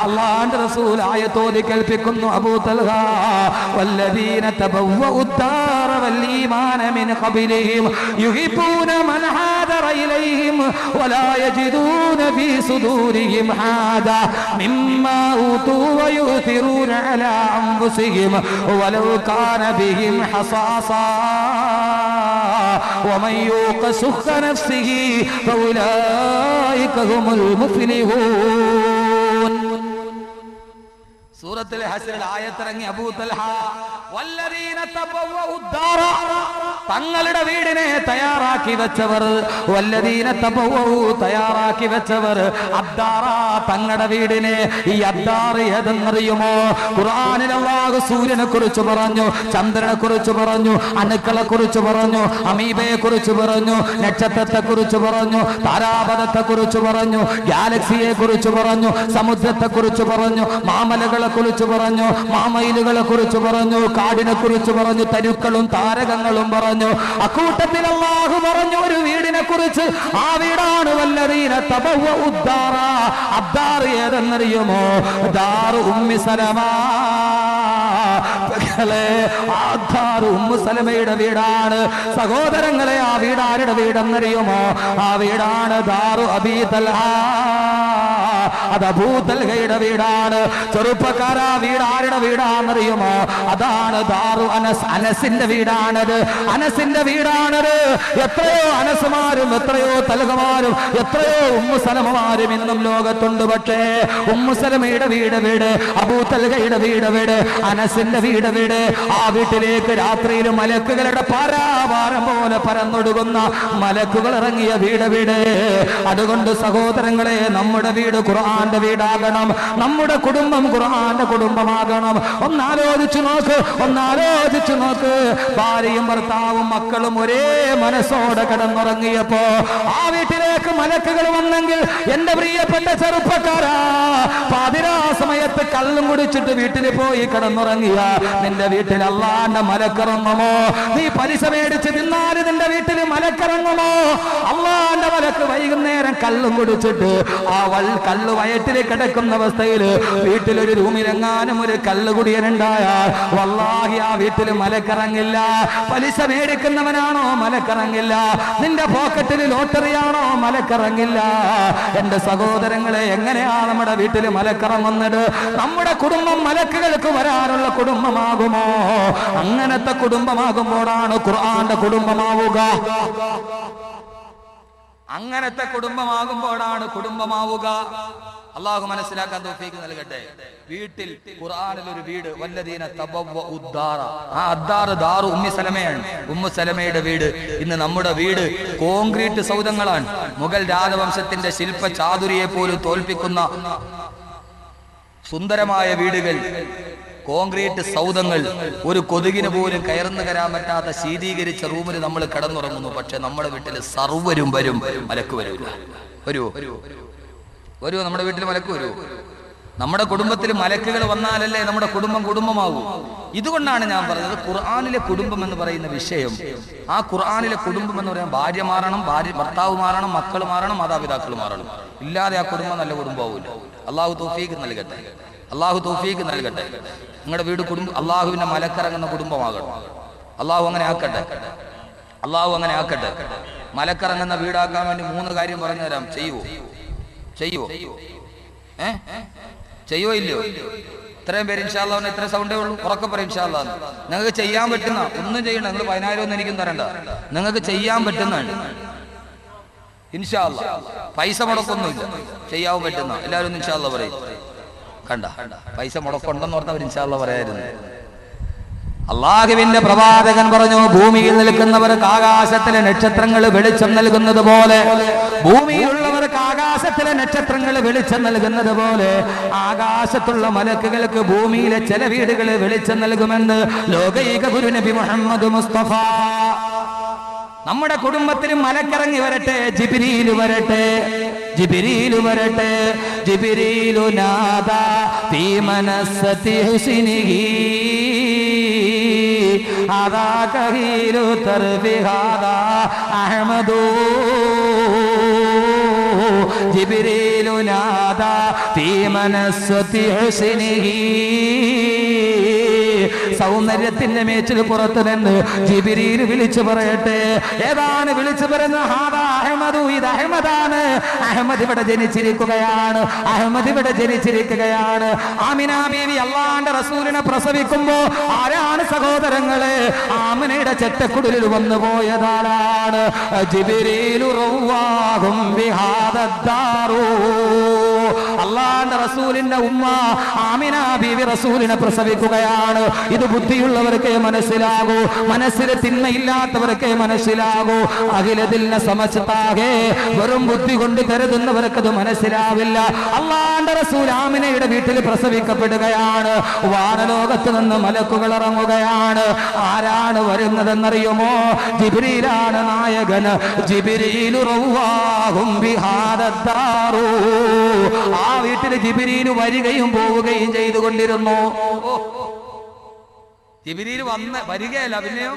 അല്ലാഹുവിന്റെ റസൂൽ ആയത്തോതി കേൾപ്പിക്കുന്നു, അബൂ തൽഹ, വല്ലദീന തബവ്വഉ الدار والإيمان من قبلهم يحبون من هاجر إليهم ولا يجدون في صدورهم حاجة مما أوتوا ويؤثرون على أنفسهم ولو كان بهم خصاصة ومن يوق شح نفسه فأولئك هم المفلحون. സൂറത്തുൽ ഹശ്റിൽ ആയത്തിറങ്ങി അബൂ തൽഹ, വല്ലദീന തബവ്വഉ الدار, തങ്ങളുടെ വീടിനെ തയ്യാറാക്കി വെച്ചവർ, വല്ലദീന തബവ്വഉ, തയ്യാറാക്കി വെച്ചവർ, അദ്ദാറ, തങ്ങളുടെ വീടിനെ. ഈ അദ്ദാർ ഏതെന്നറിയുമോ? ഖുർആനിൽ അല്ലാഹു സൂര്യനെ കുറിച്ച് പറഞ്ഞു, ചന്ദ്രനെ കുറിച്ച് പറഞ്ഞു, അണുക്കളെ കുറിച്ച് പറഞ്ഞു, അമീബയെ കുറിച്ച് പറഞ്ഞു, നക്ഷത്രത്തെ കുറിച്ച് പറഞ്ഞു, താരാപഥത്തെ കുറിച്ച് പറഞ്ഞു, ഗാലക്സിയെ കുറിച്ച് പറഞ്ഞു, സമുദ്രത്തെ കുറിച്ച് പറഞ്ഞു, മാമലകളെ കുറിച്ച് പറഞ്ഞു, മാമയിലുകളെ കുറിച്ച് പറഞ്ഞു, കാടിനെ കുറിച്ച് പറഞ്ഞു, തരുക്കളും താരകങ്ങളും പറഞ്ഞു. അക്കൂട്ടത്തിൽ അല്ലാഹു പറഞ്ഞു ഒരു വീടിനെ കുറിച്ച്. ആ വീടാണ് വല്ലദീന തബവ്വഉ الدار. അദ്ദാർ ഏതെന്നറിയുമോ? ദാർ ഉമ്മി സലമ. മക്കളെ, ആ ദാറു ഉമ്മു സലമയുടെ വീടാണ്. സഹോദരങ്ങളെ, ആ വീട് ആരുടെ വീടെന്നറിയുമോ? ആ വീടാണ് ദാറു അബീ തൽഹ. അത് അബൂ തൽഹയുടെ വീടാണ്. ചെറുപ്പക്കാരാ, വീട് ആരുടെ വീടാണെന്നറിയുമോ? അതാണ് ദാറു അനസ്. അനസിന്റെ വീടാണത്. അനസിന്റെ വീടാണത്. എത്രയോ അനസുമാരും എത്രയോ തൽഹമാരും എത്രയോ ഉമ്മു സലമമാരും ഇന്നും ലോകത്തുണ്ട്. പക്ഷേ ഉമ്മു സലമയുടെ വീട് വീട്, അബൂ തൽഹയുടെ വീട് വീട്, അനസിന്റെ വീട് വീട്. ആ വീട്ടിലേക്ക് രാത്രിയിൽ മലക്കുകളുടെ പാരാവാരം പോലെ പരന്നൊടുകുന്ന മലക്കുകൾ ഇറങ്ങിയ വീട് വീട്. അതുകൊണ്ട് സഹോദരങ്ങളെ, നമ്മുടെ വീട് ഖുർആന്റെ വീടാകണം. നമ്മുടെ കുടുംബം ഖുർആന്റെ കുടുംബമാകണം. ഒന്നാലോചിച്ചു നോക്ക്, ഒന്നാലോചിച്ചു നോക്ക്. ഭാര്യയും ഭർത്താവും മക്കളും ഒരേ മനസ്സോടെ കിടന്നുറങ്ങിയപ്പോ ആ വീട്ടിലേക്ക് മലക്കുകൾ വന്നെങ്കിൽ എന്റെ പ്രിയപ്പെട്ട ചെറുപ്പക്കാരാ, പാതിരാ സമയത്ത് കള്ളും കുടിച്ചിട്ട് വീട്ടിൽ പോയി കിടന്നുറങ്ങിയ നിന്റെ വീട്ടിൽ അള്ളാന്റെ മലക്കിറങ്ങുമോ? നീ പലിശ മേടിച്ച് തിന്നാല് നിന്റെ വീട്ടിൽ മലക്കിറങ്ങുമോ? അള്ളാന്റെ മലക്ക് വൈകുന്നേരം കള്ളും കുടിച്ചിട്ട് ആ കള്ളു വയറ്റിൽ കിടക്കുന്ന അവസ്ഥയിൽ വീട്ടിലൊരു റൂമിലെങ്ങാനും ഒരു കള്ളുകുടിയനുണ്ടായാൽ വല്ലാഹി ആ വീട്ടിൽ മലക്കിറങ്ങില്ല. പലിശ മേടിക്കുന്നവനാണോ? മലക്കിറങ്ങില്ല. നിന്റെ പോക്കറ്റിൽ ലോട്ടറിയാണോ? മലക്കിറങ്ങില്ല. എന്റെ സഹോദരങ്ങളെ, എങ്ങനെയാ നമ്മുടെ വീട്ടിൽ മലക്കിറങ്ങുന്നത്? നമ്മുടെ കുടുംബം മലക്കുകൾക്ക് വരാനുള്ള കുടുംബമാകുമോ? അങ്ങനത്തെ കുടുംബമാകുമ്പോഴാണ് ഖുർആന്റെ കുടുംബമാവുക. അങ്ങനത്തെ കുടുംബമാകുമ്പോഴാണ് കുടുംബമാവുക. അള്ളാഹു മനസ്സിലാക്കാൻ തൗഫീഖ് നൽകട്ടെ. വീട്ടിൽ ഖുർആനിൽ ഒരു വീട്, വല്ലദീന തബവ്വഉ ദാറ. ആ അദ്ദാർ ദാറു ഉമ്മി സലമയാണ്. ഉമ്മു സലമയുടെ വീട്. ഇന്ന് നമ്മുടെ വീട് കോൺക്രീറ്റ് സൗധങ്ങളാണ്. മുഗൾ രാജവംശത്തിന്റെ ശില്പ ചാതുരിയെ പോലും തോൽപ്പിക്കുന്ന സുന്ദരമായ വീടുകൾ, കോൺക്രീറ്റ് സൗധങ്ങൾ. ഒരു കൊതുകിന് പോലും കയർന്നു കയറാൻ പറ്റാത്ത ശീതീകരിച്ച റൂമിൽ നമ്മൾ കിടന്നുറങ്ങുന്നു. പക്ഷെ നമ്മുടെ വീട്ടിൽ സർവ്വരും വരും, മലക്ക് വരൂല. വരൂ, നമ്മുടെ വീട്ടിൽ മലക്ക് വരൂ. നമ്മുടെ കുടുംബത്തിൽ മലക്കുകൾ വന്നാലല്ലേ നമ്മുടെ കുടുംബം കുടുംബമാകൂ. ഇതുകൊണ്ടാണ് ഞാൻ പറഞ്ഞത് ഖുർആനിലെ കുടുംബം എന്ന് പറയുന്ന വിഷയം. ആ ഖുർആനിലെ കുടുംബം എന്ന് പറയാൻ ഭാര്യ മാറണം, ഭർത്താവ് മാറണം, മക്കൾ മാറണം, മാതാപിതാക്കൾ മാറണം. ഇല്ലാതെ ആ കുടുംബം നല്ല കുടുംബമാവില്ല. അള്ളാഹു തൗഫീഖ് നൽകട്ടെ. അള്ളാഹു തൗഫീഖ് നൽകട്ടെ. നിങ്ങളുടെ വീട് കുടുംബം അള്ളാഹുവിന്റെ മലക്കിറങ്ങുന്ന കുടുംബമാകണം. അള്ളാഹു അങ്ങനെ ആക്കട്ടെ. അള്ളാഹു അങ്ങനെ ആക്കട്ടെ. മലക്കിറങ്ങുന്ന വീടാക്കാൻ വേണ്ടി 3 കാര്യം പറഞ്ഞു തരാം. ചെയ്യുവോ? ചെയ്യുവോ ഇല്ലയോ? ഇത്രയും പേര് ഇൻഷാ അല്ലാഹ് ഇത്ര സൗണ്ടേ ഉള്ളൂ. ഉറക്കെ പറയും ഇൻഷാ അല്ലാഹ്. നിങ്ങൾക്ക് ചെയ്യാൻ പറ്റുന്ന ഒന്നും ചെയ്യണ്ട. നിങ്ങൾ 10,000 ഒന്നും എനിക്കും തരണ്ട. നിങ്ങൾക്ക് ചെയ്യാൻ പറ്റുന്നതാണ് ഇൻഷാ അല്ലാഹ്. പൈസ മുടക്കൊന്നുമില്ല. ചെയ്യാൻ പറ്റുന്ന എല്ലാവരും ഇൻഷാ അല്ലാഹ് പറയും. കണ്ട, പൈസ മുടക്കുണ്ടെന്ന് പറഞ്ഞവർ ഇൻഷാ അല്ലാഹ് പറയായിരുന്നു. അള്ളാഹുവിന്റെ പ്രവാചകൻ പറഞ്ഞു, ഭൂമിയിൽ നിൽക്കുന്നവർക്ക് ആകാശത്തിലെ നക്ഷത്രങ്ങൾ വെളിച്ചം നൽകുന്നത് പോലെ, ഭൂമിയിലുള്ളവർക്ക് ആകാശത്തിലെ നക്ഷത്രങ്ങൾ വെളിച്ചം നൽകുന്നത് പോലെ ആകാശത്തുള്ള മലക്കുകൾക്ക് ഭൂമിയിലെ ചില വീടുകൾ വെളിച്ചം നൽകുമെന്ന് ലോകൈക ഗുരു നബി മുഹമ്മദ് മുസ്തഫ. നമ്മുടെ കുടുംബത്തിൽ മലക്കിറങ്ങി വരട്ടെ, ജിബ്രീൽ വരട്ടെ, ജിബ്രീൽ വരട്ടെ. ജിബ്രീലു നാദാ ഫീ മനസ്സതി ഹുസ്നിഹി ഹാദാ കഹീലു തർബി ഹാദാ അഹ്മദു. ജിബ്രീലു നാദാ ഫീ മനസ്സതി ഹുസ്നിഹി. സൗന്ദര്യത്തിന്റെ മേച്ചിൽ പുറത്തു നിന്ന് ജിബ്രീൽ വിളിച്ചു പറയട്ടെ. ഏതാണ് വിളിച്ചു പറയുന്നത്? ഹാദാ അഹ്മദു, ഇത് അഹ്മദാണ്. അഹ്മദ് ഇവിടെ ജനിച്ചിരിക്കുകയാണ്. അഹ്മദ് ഇവിടെ ജനിച്ചിരിക്കുകയാണ്. ആമിന ബീവി അല്ലാഹുവിന്റെ റസൂലിനെ പ്രസവിക്കുമ്പോ ആരാണ് സഹോദരങ്ങളെ? ആമിനയുടെ ചെറ്റക്കുടലിൽ വന്നു പോയതാരാണ്? ജിബ്രീലു റവ്വാഹും ബിഹാദദ്ദാറു. അല്ലാഹുവിന്റെ റസൂലിന്റെ ഉമ്മ ആമിന ബീവി റസൂലിനെ പ്രസവിക്കുകയാണ്. ഇത് ബുദ്ധിയുള്ളവർക്കേ മനസ്സിലാകൂ, മനസ്സിൽ തിന്മയില്ലാത്തവർക്കേ മനസ്സിലാകൂ. അഖിലദിൽന സമസ്താകെ വെറും ബുദ്ധി കൊണ്ട് കരുതുന്നവർക്കത് മനസ്സിലാവില്ല. അല്ലാഹുവിന്റെ റസൂൽ ആമിനയുടെ വീട്ടിൽ പ്രസവിക്കപ്പെടുകയാണ്. വാനലോകത്ത് നിന്ന് മലക്കുകൾ ഇറങ്ങുകയാണ്. ആരാണ് വരുന്നതെന്നറിയുമോ? ജിബ്രീലാണ് നായകൻ. ജിബ്രീലു റവ്വാഹും ബിഹാദദ്ദാറു. ആ വീട്ടിൽ ജിബ്രീൽ വരികയും പോവുകയും ചെയ്തുകൊണ്ടിരുന്നു. ജിബ്രീൽ വരികയല്ല, പിന്നെയോ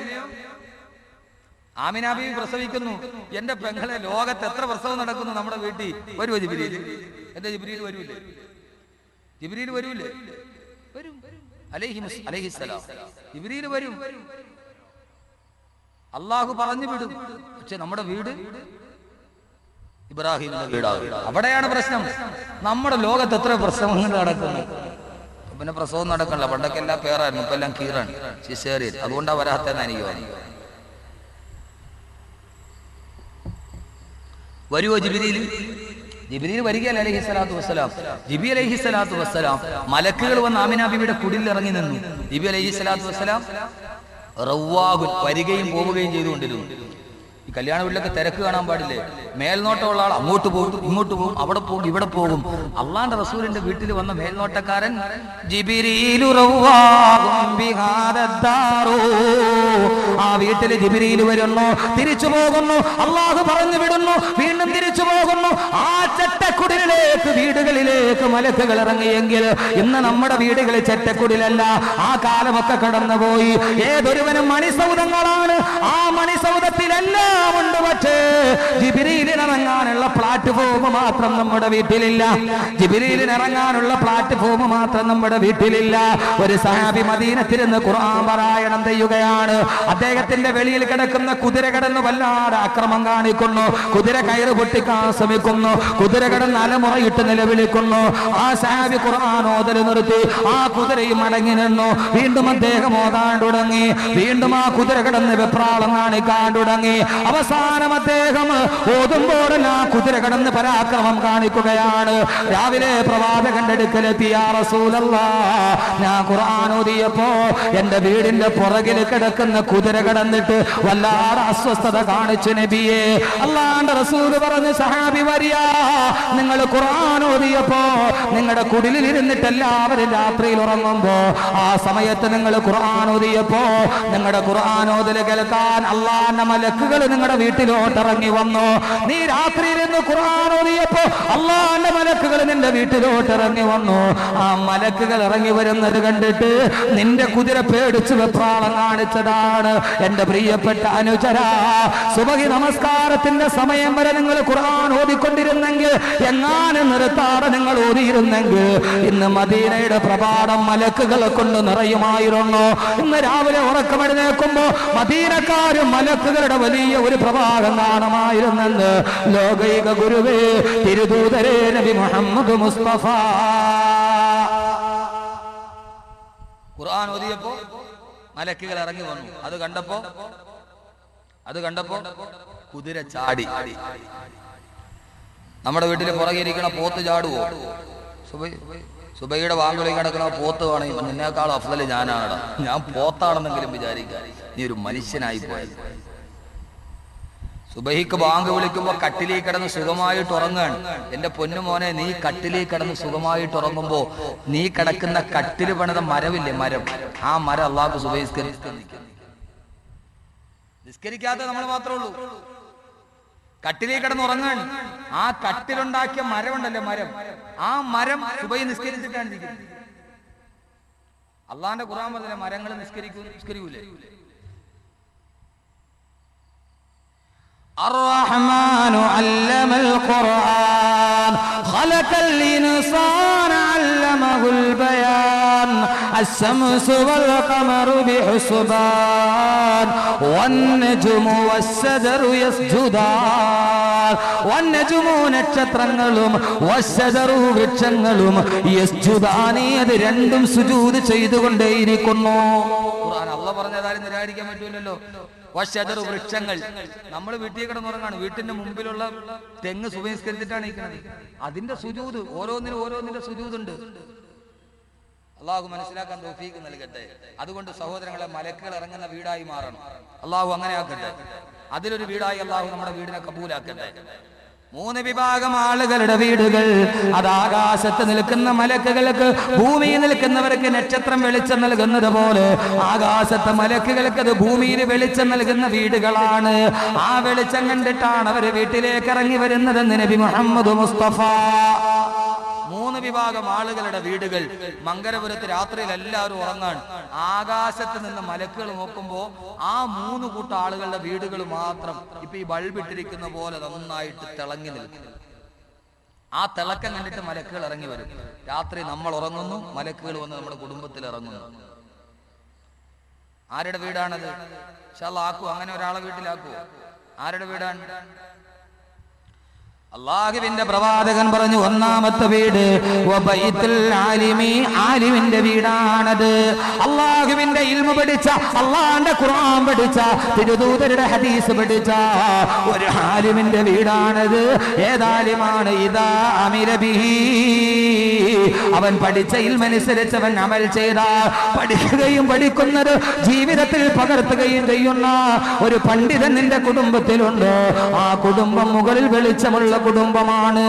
ആമിന ബീവി പ്രസവിക്കുന്നു. എന്റെ പെങ്ങളെ, ലോകത്ത് എത്ര പ്രസവം നടക്കുന്നു നമ്മുടെ വീട്ടിൽ. വരുമോ ജിബ്രീൽ? എന്റെ ജിബ്രീൽ വരൂലേ? ജിബ്രീൽ വരൂലേ? വരും. അലൈഹിസ്സലാം. ജിബ്രീൽ വരും, അള്ളാഹു പറഞ്ഞു വിടും. പക്ഷെ നമ്മുടെ വീട് ഇബ്രാഹിമിന്റെ വീടാകും. അവിടെയാണ് പ്രശ്നം. നമ്മുടെ ലോകത്ത് എത്ര പ്രസവങ്ങൾ നടക്കുന്നു. പിന്നെ പ്രസവം നടക്കണില്ല. പണ്ടൊക്കെ എല്ലാം പേരായിരുന്നു, ഇപ്പൊ എല്ലാം കീറാണ്, സിസേറിയൻ. അതുകൊണ്ടാ വരാത്തെന്ന് എനിക്ക് തോന്നി. വരുവോ ജിബ്രീൽ? ജിബ്രീൽ വരികയല്ല അലൈഹിസ്സലാത്തു വസ്സലാം. ജിബി അലൈഹിസ്സലാത്തു വസ്സലാം മലക്കുകൾ വന്ന് ആമിന ബീവിയുടെ കുടിലിൽ ഇറങ്ങി നിന്നു. ജിബി അലൈഹിസ്സലാത്തു വസ്സലാം റവ്വാഹുൻ വരികയും പോവുകയും ചെയ്തുകൊണ്ടിരുന്നു. ഈ കല്യാണ വീട്ടിലൊക്കെ തിരക്ക് കാണാൻ പാടില്ലേ? മേൽനോട്ടമുള്ള ആൾ അങ്ങോട്ട് പോകും, ഇങ്ങോട്ട് പോകും, അവിടെ പോകും, ഇവിടെ പോകും. അള്ളാന്റെ റസൂലിന്റെ വീട്ടിൽ വന്ന മേൽനോട്ടക്കാരൻ ജിബ്രീലു റവ്വാഹുൻ ബിഹാദദ്ദാറു. ആ വീട്ടിൽ ജിബ്രീൽ വരുന്നു, തിരിച്ചു പോകുന്നു, അള്ളാഹു പറഞ്ഞു വിടുന്നു, വീണ്ടും തിരിച്ചു പോകുന്നു. ആ ചെറ്റക്കുടിലേക്ക്, വീടുകളിലേക്ക് മലക്കുകൾ ഇറങ്ങിയെങ്കിൽ ഇന്ന് നമ്മുടെ വീടുകളിൽ ചെറ്റക്കുടിലല്ല. ആ കാലമൊക്കെ കടന്നുപോയി. ഏതൊരുവനും മണിസൗധങ്ങളാണ്. ആ മണിസൗധത്തിലെല്ലാം ഉണ്ട്. പക്ഷേ ജിബ്രീലിനിറങ്ങാനുള്ള പ്ലാറ്റ്ഫോം മാത്രം നമ്മുടെ വീട്ടിലില്ല. ജിബ്രീലിനിറങ്ങാനുള്ള പ്ലാറ്റ്ഫോം മാത്രം നമ്മുടെ വീട്ടിലില്ല. ഒരു സഹാബി മദീനത്തിരുന്ന് ഖുർആൻ പാരായണം ചെയ്യുകയാണ്. അദ്ദേഹത്തിന്റെ വെളിയിൽ കിടക്കുന്ന കുതിര കിടന്ന് വല്ലാതെ അക്രമം കാണിക്കുന്നു. കുതിര കയറ് പൊട്ടിക്കാൻ ശ്രമിക്കുന്നു. കുതിര കിടന്ന് അലമുറയിട്ട് നിലവിളിക്കുന്നു. ആ സഹാബി ഖുർആൻ ഓതൽ നിർത്തി. ആ കുതിരയും മടങ്ങി നിന്നു. വീണ്ടും അദ്ദേഹം ഓതാൻ തുടങ്ങി. വീണ്ടും ആ കുതിര കിടന്ന് വെപ്രാളം കാണിക്കാൻ തുടങ്ങി. അവസാനം അദ്ദേഹം ഓതുമ്പോഴെല്ലാം കുതിര കടന്ന് പരാക്രമം കാണിക്കുകയാണ്. രാവിലെ പ്രവാചകന്റെ അടുക്കലെത്തി, യാ റസൂലല്ലാഹ്, ഞാൻ ഖുർആൻ ഓതിയപ്പോ എന്റെ വീടിന്റെ പുറകിൽ കിടക്കുന്ന കുതിര കടന്നിട്ട് വല്ലാതെ അസ്വസ്ഥത കാണിച്ചു നബിയെ. അല്ലാഹുവിന്റെ റസൂൽ പറഞ്ഞു, സഹാബി വരിയ, നിങ്ങൾ ഖുർആൻ ഓതിയപ്പോ നിങ്ങളുടെ കുടിലിൽ ഇരുന്നിട്ട് എല്ലാവരും രാത്രിയിൽ ഉറങ്ങുമ്പോ ആ സമയത്ത് നിങ്ങൾ ഖുർആൻ ഓതിയപ്പോ നിങ്ങളുടെ ഖുർആൻ ഓതൽ കേൾക്കാൻ അള്ളാന്റെ മലക്കുകൾ നിങ്ങളുടെ വീട്ടിലോട്ട് ഇറങ്ങി വന്നു. നീ രാത്രിയിൽ നിന്ന് ഖുർആൻ ഓതിയപ്പോ അള്ളാന്റെ മലക്കുകൾ നിന്റെ വീട്ടിലോട്ട് ഇറങ്ങി വന്നു. ആ മലക്കുകൾ ഇറങ്ങി വരുന്നത് കണ്ടിട്ട് നിന്റെ കുതിര പേടിച്ച് വെപ്രാളം കാണിച്ചതാണ്. എന്റെ പ്രിയപ്പെട്ട അനുചരാ, സുബഹി നമസ്കാരത്തിന്റെ സമയം വരെ നിങ്ങൾ ഖുർആൻ ഓതിക്കൊണ്ടിരുന്നെങ്കിൽ, എങ്ങാനും നിർത്താതെ നിങ്ങൾ ഓതിയിരുന്നെങ്കിൽ ഇന്ന് മദീനയുടെ പ്രഭാതം മലക്കുകളെ കൊണ്ട് നിറയുമായിരുന്നു. ഇന്ന് രാവിലെ ഉറക്കമെഴുന്നേൽക്കുമ്പോ മദീനക്കാരും മലക്കുകളുടെ വലിയ ഒരു പ്രഭാതം കാണുമായിരുന്നെന്ന് ലോകൈക ഗുരുവേ തിരുദൂതരേ നബി മുഹമ്മദ് മുസ്തഫ. ഖുർആൻ ഓതിയപ്പോ മലക്കുകൾ ഇറങ്ങി വന്നു. അത് കണ്ടപ്പോ കുതിര ചാടി. നമ്മുടെ വീട്ടിൽ പുറകെ ഇരിക്കണ പോത്ത് ചാടുവോ? സുബൈയുടെ വാങ്കുളി കിടക്കണ പോത്ത് വേണമെങ്കിൽ നിന്നേക്കാളും അഫ്ദല് ഞാനാണ്. ഞാൻ പോത്താണെന്നെങ്കിലും വിചാരിക്കാൻ നീ ഒരു മനുഷ്യനായി പോയത്. സുബഹിക്ക് ബാങ്ക് വിളിക്കുമ്പോ കട്ടിലേക്ക് കിടന്ന് സുഖമായിട്ട് ഉറങ്ങാണ്. എന്റെ പൊന്നുമോനെ, നീ കട്ടിലേക്ക് കിടന്ന് സുഖമായിട്ട് ഉറങ്ങുമ്പോ നീ കിടക്കുന്ന കട്ടില് പണിത മരമില്ലേ, മരം, ആ മരം അള്ളാഹു നിസ്കരിക്കാത്ത നമ്മൾ മാത്രമേ ഉള്ളൂ. കട്ടിലേക്ക് കിടന്ന് ഉറങ്ങാൻ ആ കട്ടിലുണ്ടാക്കിയ മരമുണ്ടല്ലോ, മരം, ആ മരം സുബഹി നിസ്കരിച്ചിട്ടാണ് ഇരിക്കുന്നത്. അള്ളാന്റെ ഖുർആൻ പറഞ്ഞ മരങ്ങൾ നിസ്കരിക്കൂലേ? الرحمن علم القرآن خلق الإنسان علمه البيان الشمس والقمر بحسبان والنجم والشجر يسجدان والنجم നക്ഷത്രങ്ങളും വശജറു വൃക്ഷങ്ങളും യസ്ജുദാനി, അത് രണ്ടും സുജൂദ് ചെയ്തുകൊണ്ടേയിരിക്കുന്നു. ഖുർആൻ അല്ലാഹ് പറഞ്ഞതാരും നിരാകരിക്കാൻ പറ്റൂലല്ലോ. വശജറു വൃക്ഷങ്ങൾ, നമ്മൾ വീട്ടിൽ കിടന്നുറങ്ങാണ്. വീട്ടിന്റെ മുമ്പിലുള്ള തെങ്ങ് സുബഹിസ്കരിച്ചിട്ടാണ് ഇരിക്കുന്നത്. അതിന്റെ സുജൂദ്, ഓരോന്നിന്റെ സുജൂദുണ്ട്. അള്ളാഹു മനസ്സിലാക്കാൻ തൗഫീഖ് നൽകട്ടെ. അതുകൊണ്ട് സഹോദരങ്ങളെ, മലക്കുകൾ ഇറങ്ങുന്ന വീടായി മാറണം. അള്ളാഹു അങ്ങനെ ആക്കട്ടെ. അതിലൊരു വീടായി അള്ളാഹു നമ്മുടെ വീടിനെ കബൂലാക്കട്ടെ. 3 വിഭാഗം ആളുകളുടെ വീടുകൾ, അത് ആകാശത്ത് നിൽക്കുന്ന മലക്കുകൾക്ക്, ഭൂമിയിൽ നിൽക്കുന്നവർക്ക് നക്ഷത്രം വെളിച്ചം നൽകുന്നത് പോലെ ആകാശത്തെ മലക്കുകൾക്ക് അത് ഭൂമിയിൽ വെളിച്ചം നൽകുന്ന വീടുകളാണ്. ആ വെളിച്ചം കണ്ടിട്ടാണ് അവർ വീട്ടിലേക്ക് ഇറങ്ങി വരുന്നതെന്ന് നബി മുഹമ്മദ് മുസ്തഫ. 3 വിഭാഗം ആളുകളുടെ വീടുകൾ. മങ്കരപുരത്ത് രാത്രിയിൽ എല്ലാവരും ഉറങ്ങാൻ ആകാശത്ത് നിന്ന് മലക്കുകൾ നോക്കുമ്പോ ആ 3 കൂട്ടം ആളുകളുടെ വീടുകൾ മാത്രം ഇപ്പൊ ഈ ബൾബ് ഇട്ടിരിക്കുന്ന പോലെ നന്നായിട്ട് തിളങ്ങി നിൽക്കും. ആ തിളക്കം കണ്ടിട്ട് മലക്കുകൾ ഇറങ്ങി വരും. രാത്രി നമ്മൾ ഉറങ്ങുന്നു, മലക്കുകൾ വന്ന് നമ്മുടെ കുടുംബത്തിൽ ഇറങ്ങുന്നു. ആരുടെ വീടാണത്? ഇൻഷാ അല്ലാഹ് ആക്കൂ, അങ്ങനെ ഒരാളെ വീട്ടിലാക്കൂ. ആരുടെ വീടാണ്? അല്ലാഹുവിന്റെ പ്രവാചകൻ പറഞ്ഞു, ഒന്നാമത്തെ വീട് വബൈത്തുൽ ആലിമി, ആലിമിന്റെ വീടാണത്. അല്ലാഹുവിന്റെ ഇൽമു പഠിച്ച, അല്ലാഹുവിന്റെ ഖുർആൻ പഠിച്ച, തിരുദൂതരുടെ ഹദീസ് പഠിച്ച ഒരു ആലിമിന്റെ വീടാണത്. ഏതാലിമാണ്? ഇദാ അമില ബിഹി, അവൻ പഠിച്ച ഇൽമനുസരിച്ച് അവൻ അമൽ ചെയ്താൽ, പഠിക്കുകയും പഠിക്കുന്നത് ജീവിതത്തിൽ പകർത്തുകയും ചെയ്യുന്ന ഒരു പണ്ഡിതൻ നിന്റെ കുടുംബത്തിലുണ്ട്. ആ കുടുംബം മുകളിൽ വെളിച്ചമുള്ള കുടുംബമാണ്,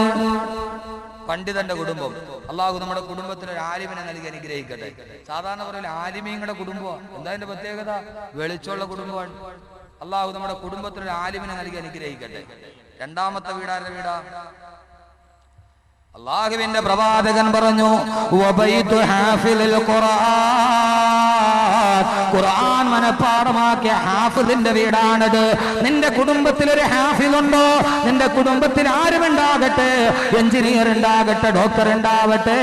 പണ്ഡിതന്റെ കുടുംബം. അല്ലാഹു നമ്മുടെ കുടുംബത്തിൽ ഒരു ആലിമിനെ നൽകി അനുഗ്രഹിക്കട്ടെ. സാധാരണ പറയില്ല ആലിമീങ്ങളുടെ കുടുംബം, എന്താ അതിന്റെ പ്രത്യേകത? വെളിച്ചമുള്ള കുടുംബമാണ്. അല്ലാഹു നമ്മുടെ കുടുംബത്തിൽ ഒരു ആലിമിനെ നൽകി അനുഗ്രഹിക്കട്ടെ. രണ്ടാമത്തെ വീടാരുടെ വീടാ? അല്ലാഹുവിന്റെ പ്രവാചകൻ പറഞ്ഞു, വബൈതു ഹാഫിലുൽ ഖുർആൻ, ഖുർആൻ മനപ്പാഠമാക്കിയ ഹാഫിലിന്റെ വീടാണത്. നിന്റെ കുടുംബത്തിൽ ഒരു ഹാഫിലുണ്ടോ? നിന്റെ കുടുംബത്തിൽ ആരുമുണ്ടാകട്ടെ, എഞ്ചിനീയർ ഉണ്ടാകട്ടെ, ഡോക്ടർ ഉണ്ടാവട്ടെ,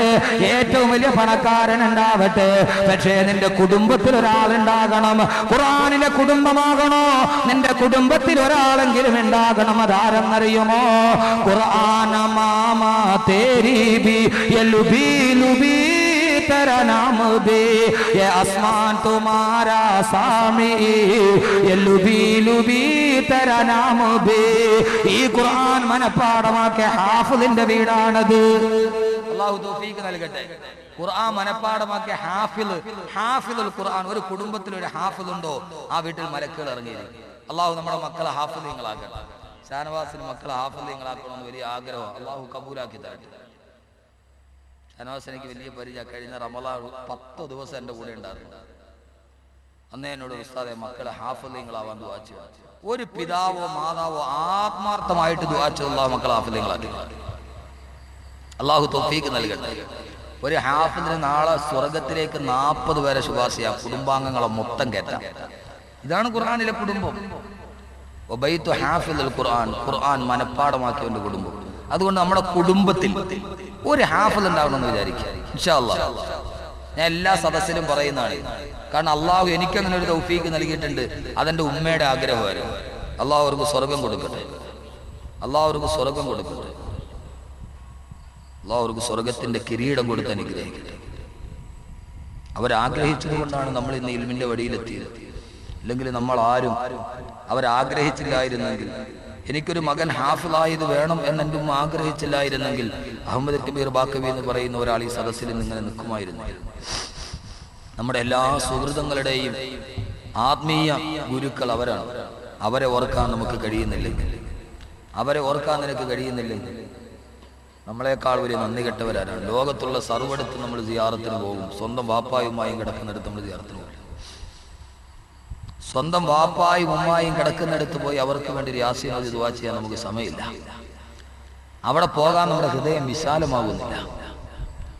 ഏറ്റവും വലിയ പണക്കാരൻ ഉണ്ടാവട്ടെ, പക്ഷേ നിന്റെ കുടുംബത്തിൽ ഒരാളുണ്ടാകണം. ഖുർആനിലെ കുടുംബമാകണോ? നിന്റെ കുടുംബത്തിൽ ഒരാളെങ്കിലും ഉണ്ടാകണം. അതാരെന്നറിയുമോ? ഖുർആന മാമാ तेरी भी ये लुबी लुबी तेरा नाम भी, ये आसमान तुम्हारा सामी, ये लुबी लुबी तेरा नाम भी. ഈ ഖുർആൻ മനപ്പാഠമാക്കിയ ഹാഫിളിന്റെ വീടാണത്. അല്ലാഹു തൗഫീഖ് നൽകട്ടെ. ഖുർആൻ മനപ്പാഠമാക്കിയ ഹാഫിളുൽ ഖുർആൻ. ഒരു കുടുംബത്തിൽ ഒരു ഹാഫിളുണ്ടോ, ആ വീട്ടിൽ മലക്കുകൾ ഇറങ്ങിയിരിക്കും. അല്ലാഹു നമ്മുടെ മക്കളെ ഹാഫിളീങ്ങളാക്കട്ടെ. ഷാനവാസിന് മക്കളെ ഹാഫിളീങ്ങളാക്കണമെന്ന് വലിയ ആഗ്രഹം. അല്ലാഹു കബൂലാക്കി തരട്ടെ. ഷാനവാസ് എനിക്ക് വലിയ പരിചയം. കഴിഞ്ഞ റമളാൻ 10 ദിവസം എൻ്റെ കൂടെ ഉണ്ടായിരുന്നു. അന്നേ എന്നോട് ഉസ്താദെ മക്കളെ ഹാഫിളീങ്ങളാവാൻ ദുആ ചെയ്യുക. ഒരു പിതാവോ മാതാവോ ആത്മാർത്ഥമായിട്ട് ദുആ ചെയ്തുള്ള മക്കളെ ഹാഫിളീങ്ങളാക്കി. അല്ലാഹു തൗഫീഖ് നൽകട്ടെ. ഒരു ഹാഫിളിന് നാളെ സ്വർഗത്തിലേക്ക് 40 പേരെ ശുപാർശയാ, കുടുംബാംഗങ്ങളെ മൊത്തം കയറ്റാം. ഇതാണ് ഖുർആനിലെ കുടുംബം. വബൈതു ഹാഫിളുൽ ഖുർആൻ, ഖുർആൻ മനപ്പാഠമാക്കിയവന്റെ കുടുംബം. അതുകൊണ്ട് നമ്മുടെ കുടുംബത്തിൽ ഒരു ഹാഫിൾ ഉണ്ടാവണമെന്ന് വിചാരിക്കുക. ഇൻഷാ അല്ലാഹ് ഞാൻ എല്ലാ സദസ്സിലും പറയുന്നതാണ്. കാരണം അള്ളാഹു എനിക്കങ്ങനെ ഒരു തൗഫീഖ് നൽകിയിട്ടുണ്ട്. അതെന്റെ ഉമ്മയുടെ ആഗ്രഹമായിരുന്നു. അള്ളാഹു അവർക്ക് സ്വർഗം കൊടുക്കട്ടെ. അള്ളാഹു അവർക്ക് സ്വർഗം കൊടുക്കട്ടെ. അള്ളാഹു അവർക്ക് സ്വർഗത്തിന്റെ കിരീടം കൊടുത്ത് അനുഗ്രഹിക്കട്ടെ. അവരാഗ്രഹിച്ചത് കൊണ്ടാണ് നമ്മൾ ഇന്ന് ഇൽമിന്റെ വഴിയിലെത്തിയത്. അല്ലെങ്കിൽ നമ്മൾ ആരും അവരാഗ്രഹിച്ചില്ലായിരുന്നെങ്കിൽ, എനിക്കൊരു മകൻ ഹാഫിളായത് വേണം എന്നെൻ്റെ ഉമ്മ ആഗ്രഹിച്ചില്ലായിരുന്നെങ്കിൽ, അഹമ്മദ് കബീർ ബാക്കവി എന്ന് പറയുന്ന ഒരാൾ ഈ സദസ്സിൽ ഇങ്ങനെ നിൽക്കുമായിരുന്നു. നമ്മുടെ എല്ലാ സുഹൃതങ്ങളുടെയും ആത്മീയ ഗുരുക്കൾ അവരാണ്. അവരെ ഓർക്കാൻ നമുക്ക് കഴിയുന്നില്ലെങ്കിൽ, നിനക്ക് കഴിയുന്നില്ലെങ്കിൽ നമ്മളെക്കാൾ വലിയ നന്ദി കെട്ടവരാണ്. ലോകത്തുള്ള സർവ്വടത്ത് നമ്മൾ സിയാറത്തിന് പോകും. സ്വന്തം വാപ്പായുമായും കിടക്കുന്നിടത്ത് നമ്മൾ സിയാറത്തിന് പോകും. സ്വന്തം വാപ്പായും ഉമ്മായും കിടക്കുന്നിടത്ത് പോയി അവർക്ക് വേണ്ടി യാസീൻ ഓതി ദുആ ചെയ്യാൻ നമുക്ക് സമയമില്ല. അവിടെ പോകാൻ നമ്മുടെ ഹൃദയം വിശാലമാകുന്നില്ല.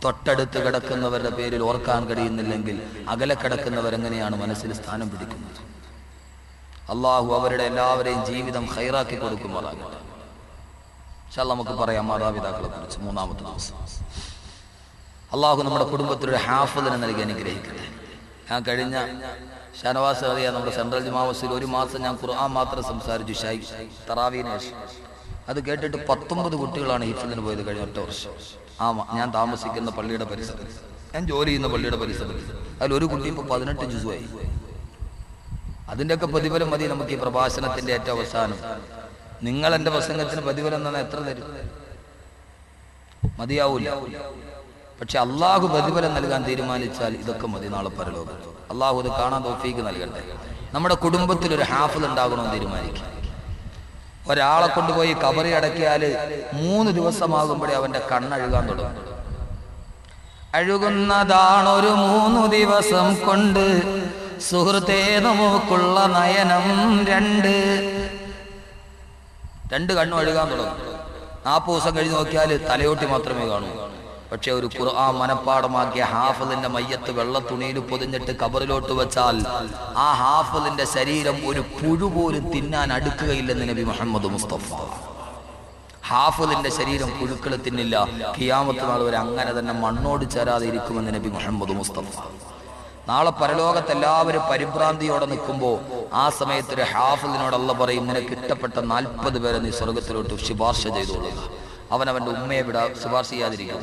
തൊട്ടടുത്ത് കിടക്കുന്നവരുടെ പേരിൽ ഓർക്കാൻ കഴിയുന്നില്ലെങ്കിൽ അകലെ കിടക്കുന്നവരെങ്ങനെയാണ് മനസ്സിൽ സ്ഥാനം പിടിക്കുന്നത്? അള്ളാഹു അവരുടെ എല്ലാവരെയും ജീവിതം ഖൈറാക്കി കൊടുക്കുമാറാകട്ടെ. ഇൻഷാ അല്ലാഹ് നമുക്ക് പറയാം മാതാപിതാക്കളെ കുറിച്ച്. മൂന്നാമത്തെ ദിവസം അള്ളാഹു നമ്മുടെ കുടുംബത്തിലൊരു ഹാഫിളിനെ നൽകി അനുഗ്രഹിക്കട്ടെ. ഞാൻ കഴിഞ്ഞ ഷാനവാസ് അറിയാം, നമ്മുടെ സെൻട്രൽ ജുമാ മസ്ജിദിൽ 1 മാസം ഞാൻ ഖുർആൻ മാത്രം സംസാരിച്ചു. തറാവീന് ശേഷം അത് കേട്ടിട്ട് 19 കുട്ടികളാണ് ഹിഫ്ളിന് പോയത് കഴിഞ്ഞ 1 വർഷം. ഞാൻ താമസിക്കുന്ന പള്ളിയുടെ പരിസരത്ത്, ഞാൻ ജോലി ചെയ്യുന്ന പള്ളിയുടെ പരിസരത്ത്, അതിലൊരു കുട്ടി ഇപ്പോൾ 18 ജുസുമായി. അതിൻ്റെയൊക്കെ പ്രതിഫലം മതി നമുക്ക് ഈ പ്രഭാഷണത്തിന്റെ ഏറ്റവും അവസാനം. നിങ്ങൾ എൻ്റെ പ്രസംഗത്തിന് പ്രതിഫലം തന്നെ എത്ര തരും? മതിയാവൂല. പക്ഷെ അള്ളാഹു പ്രതിഫലം നൽകാൻ തീരുമാനിച്ചാൽ ഇതൊക്കെ മതി നാളെ പരലോകത്ത്. അള്ളാഹു ഇത് കാണാൻ തൗഫീഖ് നൽകട്ടെ. നമ്മുടെ കുടുംബത്തിൽ ഒരു ഹാഫിൾ ഉണ്ടാകണമെന്ന് തീരുമാനിക്കും. ഒരാളെ കൊണ്ടുപോയി കബറി അടക്കിയാൽ 3 ദിവസമാകുമ്പോഴേ അവന്റെ കണ്ണഴുകാൻ തുടങ്ങും. അഴുകുന്നതാണൊരു 3 ദിവസം കൊണ്ട്, സുഹൃത്തേ നമുക്കുള്ള നയനം 2 കണ്ണും അഴുകാൻ തുടങ്ങും. 40 ദിവസം കഴിഞ്ഞ് നോക്കിയാൽ തലയോട്ടി മാത്രമേ കാണൂ. പക്ഷെ ഒരു ഖുർആൻ മനപ്പാഠമാക്കിയ ഹാഫിളിന്റെ മയ്യത്ത് വെള്ളത്തുണിയിൽ പൊതിഞ്ഞിട്ട് കബറിലോട്ട് വെച്ചാൽ ആ ഹാഫിളിന്റെ ശരീരം ഒരു പുഴു പോലും തിന്നാൻ അടുക്കുകയില്ലെന്ന് നബി മുഹമ്മദ് മുസ്തഫ. ഹാഫിളിന്റെ ശരീരം പുഴുക്കൾ തിന്നില്ല, ഖിയാമത്ത് നാൾ വരെ അങ്ങനെ തന്നെ മണ്ണോട് ചേരാതെ ഇരിക്കുമെന്ന് നബി മുഹമ്മദ് മുസ്തഫ. നാളെ പരലോകത്ത് എല്ലാവരും പരിഭ്രാന്തിയോടെ നിൽക്കുമ്പോൾ ആ സമയത്ത് ഒരു ഹാഫിളിനോട് അല്ലാഹ് പറയും, നിനക്ക് ഇഷ്ടപ്പെട്ട 40 പേരെ നീ സ്വർഗത്തിലോട്ട് ശുപാർശ ചെയ്തോളുക. അവനവൻ്റെ ഉമ്മയെ ശുപാർശ ചെയ്യാതിരിക്കും,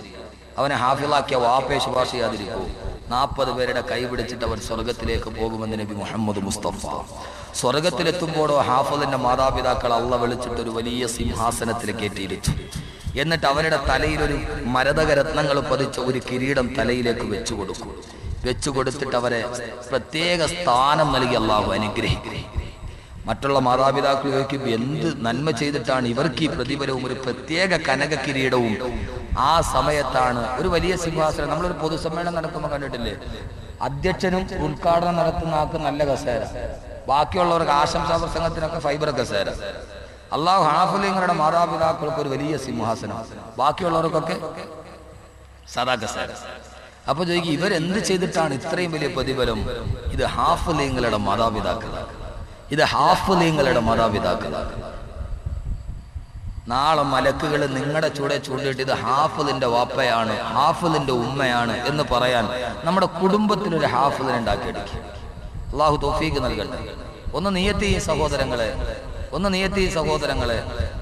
അവനെ ഹാഫിളാക്കിയ വാപ്പയെ ശുപാർശ ചെയ്യാതിരിക്കൂ. 40 പേരുടെ കൈ പിടിച്ചിട്ട് അവൻ സ്വർഗത്തിലേക്ക് പോകുമെന്ന് നബി മുഹമ്മദ് മുസ്തഫ. സ്വർഗത്തിലെത്തുമ്പോഴോ ഹാഫിളിന്റെ മാതാപിതാക്കൾ അല്ലാഹ് വിളിച്ചിട്ട് ഒരു വലിയ സിംഹാസനത്തിൽ കയറ്റിയിരിച്ചു. എന്നിട്ട് അവരുടെ തലയിലൊരു മരതക രത്നങ്ങൾ പതിച്ച ഒരു കിരീടം തലയിലേക്ക് വെച്ചു കൊടുക്കും. വെച്ചു കൊടുത്തിട്ട് അവരെ പ്രത്യേക സ്ഥാനം നൽകി അല്ലാഹു അനുഗ്രഹിക്കും. മറ്റുള്ള മാതാപിതാക്കൾ ചോദിക്കും, എന്ത് നന്മ ചെയ്തിട്ടാണ് ഇവർക്ക് ഈ പ്രതിഫലവും ഒരു പ്രത്യേക കനക കിരീടവും? ആ സമയത്താണ് ഒരു വലിയ സിംഹാസനം. നമ്മളൊരു പൊതുസമ്മേളനം നടക്കുമ്പോൾ കണ്ടിട്ടില്ലേ, അധ്യക്ഷനും ഉദ്ഘാടനം നടത്തുന്ന ആൾക്ക് നല്ല കസേര, ബാക്കിയുള്ളവർക്ക് ആശംസാ പ്രസംഗത്തിനൊക്കെ ഫൈബർ കസേര. അല്ലാഹു ഹാഫിളുകളുടെ മാതാപിതാക്കൾക്ക് ഒരു വലിയ സിംഹാസനം, ബാക്കിയുള്ളവർക്കൊക്കെ സദാ കസേര. അപ്പൊ ചോദിക്കും, ഇവരെന്ത് ചെയ്തിട്ടാണ് ഇത്രയും വലിയ പ്രതിഫലം? ഇത് ഹാഫിളുകളുടെ മാതാപിതാക്കളാണ്, ഇത് ഹാഫിളുകളുടെ മാതാപിതാക്കളാണ്. നാളെ മലക്കുകൾ നിങ്ങളുടെ ചൂടെ ചൂണ്ടിട്ട് ഇത് ഹാഫിളിന്റെ വാപ്പയാണ്, ഹാഫിളിന്റെ ഉമ്മയാണ് എന്ന് പറയാൻ നമ്മുടെ കുടുംബത്തിലൊരു ഹാഫിളിനെ ഉണ്ടാക്കിയെടുക്കും. അല്ലാഹു തൗഫീഖ് നൽകട്ടെ. ഒന്ന് നിയത്തി സഹോദരങ്ങളെ, ഒന്ന് നിയത്തി സഹോദരങ്ങളെ,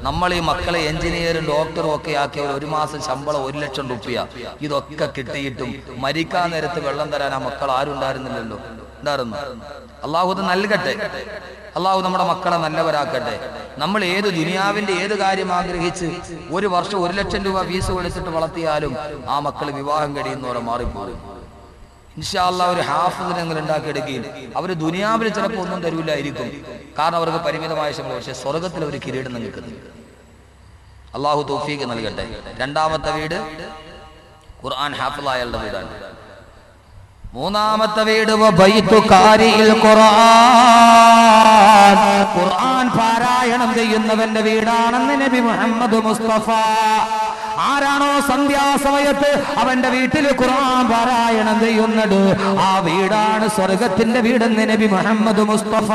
നമ്മൾ ഈ മക്കളെ എഞ്ചിനീയറും ഡോക്ടറും ഒക്കെ ആക്കിയവർ 1 മാസം ശമ്പളം 1 ലക്ഷം രൂപ ഇതൊക്കെ കിട്ടിയിട്ടും മരിക്കാൻ നേരത്ത് വെള്ളം തരാൻ ആ മക്കൾ ആരും ഉണ്ടായിരുന്നില്ലല്ലോ. ഉണ്ടായിരുന്നു. അള്ളാഹു അത് നൽകട്ടെ. അള്ളാഹു നമ്മുടെ മക്കളെ നല്ലവരാക്കട്ടെ. നമ്മൾ ഏത് ദുനിയാവിന്റെ ഏത് കാര്യം ആഗ്രഹിച്ച് 1 വർഷം 1 ലക്ഷം രൂപ ഫീസ് കൊടുത്തിട്ട് വളർത്തിയാലും ആ മക്കൾ വിവാഹം കഴിയുന്നവരെ മാറിപ്പോകും. ഇൻഷാ അല്ലാഹ് ഒരു ഹാഫിളിനെ ഉണ്ടാക്കിയെടുക്കുകയും അവർ ദുനിയാവിൽ ചിലപ്പോൾ ഒന്നും തരൂലായിരിക്കും, കാരണം അവർക്ക് പരിമിതമായ ശമ്പളം. പക്ഷെ സ്വർഗത്തിൽ അവർ കിരീടം നൽകുന്നുണ്ട്. അള്ളാഹു തൗഫീഖ് നൽകട്ടെ. രണ്ടാമത്തെ വീട് ഖുർആൻ ഹാഫിളായവരുടെ വീടാണ്. മൂന്നാമത്തെ വീട് ഖുർആൻ പാരായണം ചെയ്യുന്നവന്റെ വീടാണെന്ന് നബി മുഹമ്മദ് മുസ്തഫ. ആരാണോ സന്ധ്യാസമയത്ത് അവന്റെ വീട്ടിൽ ഖുർആൻ പാരായണം ചെയ്യുന്നത്, ആ വീടാണ് സ്വർഗത്തിന്റെ വീടെന്ന് നബി മുഹമ്മദ് മുസ്തഫ.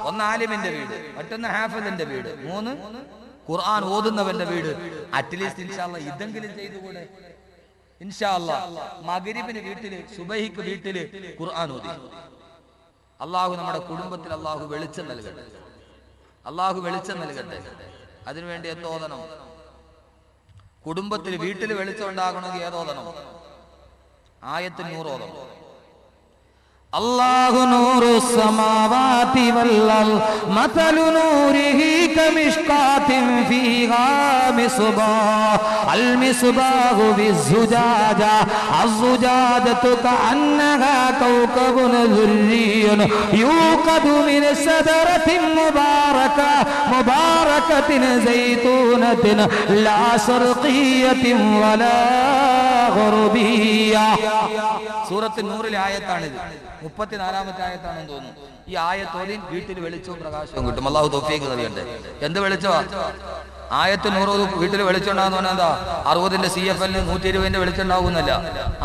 ഒന്ന് ആലിമിന്റെ വീട്, മറ്റൊന്ന് ഹാഫിളിന്റെ വീട്, 3 ഖുർആൻ ഓതുന്നവന്റെ വീട്. അറ്റ്ലീസ്റ്റ് ഇൻഷാ അല്ലാഹ് ഇതെങ്കിലും ചെയ്തുകൂടെ? ഇൻഷാ അല്ലാഹ് മഗ്രിബിന് വീട്ടില്, സുബഹിക്ക് വീട്ടില് ഖുർആൻ ഓതി. അള്ളാഹു നമ്മുടെ കുടുംബത്തിൽ അള്ളാഹു വെളിച്ചം നൽകട്ടെ. അള്ളാഹു വെളിച്ചം നൽകട്ടെ. അതിനുവേണ്ടി എന്തോതണം? കുടുംബത്തിൽ വീട്ടിൽ വെളിച്ചം ഉണ്ടാകണമെങ്കിൽ ഏതോതണം? ആയത്തുൻ നൂർ ഓതണം. അല്ലാഹു നൂറു സമാവാതി വൽ അർദ് മതലു നൂരിഹി കമിഷ്കാത്തിൻ ഫീഹാ മിസ്ബാഹ് അൽ മിസ്ബാഹു ബിസ്സുജാജ അസ്സുജാജതു കഅന്നഹാ കൗകബുൻ ദുർരിയ്യുൻ യൂഖദു മിൻ സദറത്തിൻ മുബാറകത്തിൻ സൈതൂനത്തിൻ ലാ ശർഖിയ്യത്തിൻ വലാ ഗർബിയ്യ. സൂറത്ത് നൂറിലെ ആയത്താണിത്. 34ാമത്തെ ആയത്താണെന്ന് തോന്നുന്നു. ഈ ആയത്തോടെ വീട്ടിൽ വെളിച്ചവും പ്രകാശവും കിട്ടും. അല്ലാഹു തൗഫീഖ് നൽകട്ടെ. എന്ത് വെളിച്ചമാ? ആയത്ത് 100 വീട്ടിൽ വെളിച്ചം ഉണ്ടാകുന്ന പറഞ്ഞാൽ എന്താ? 60ന്റെ CFL 120ന്റെ വെളിച്ചം ഉണ്ടാകുന്നല്ല.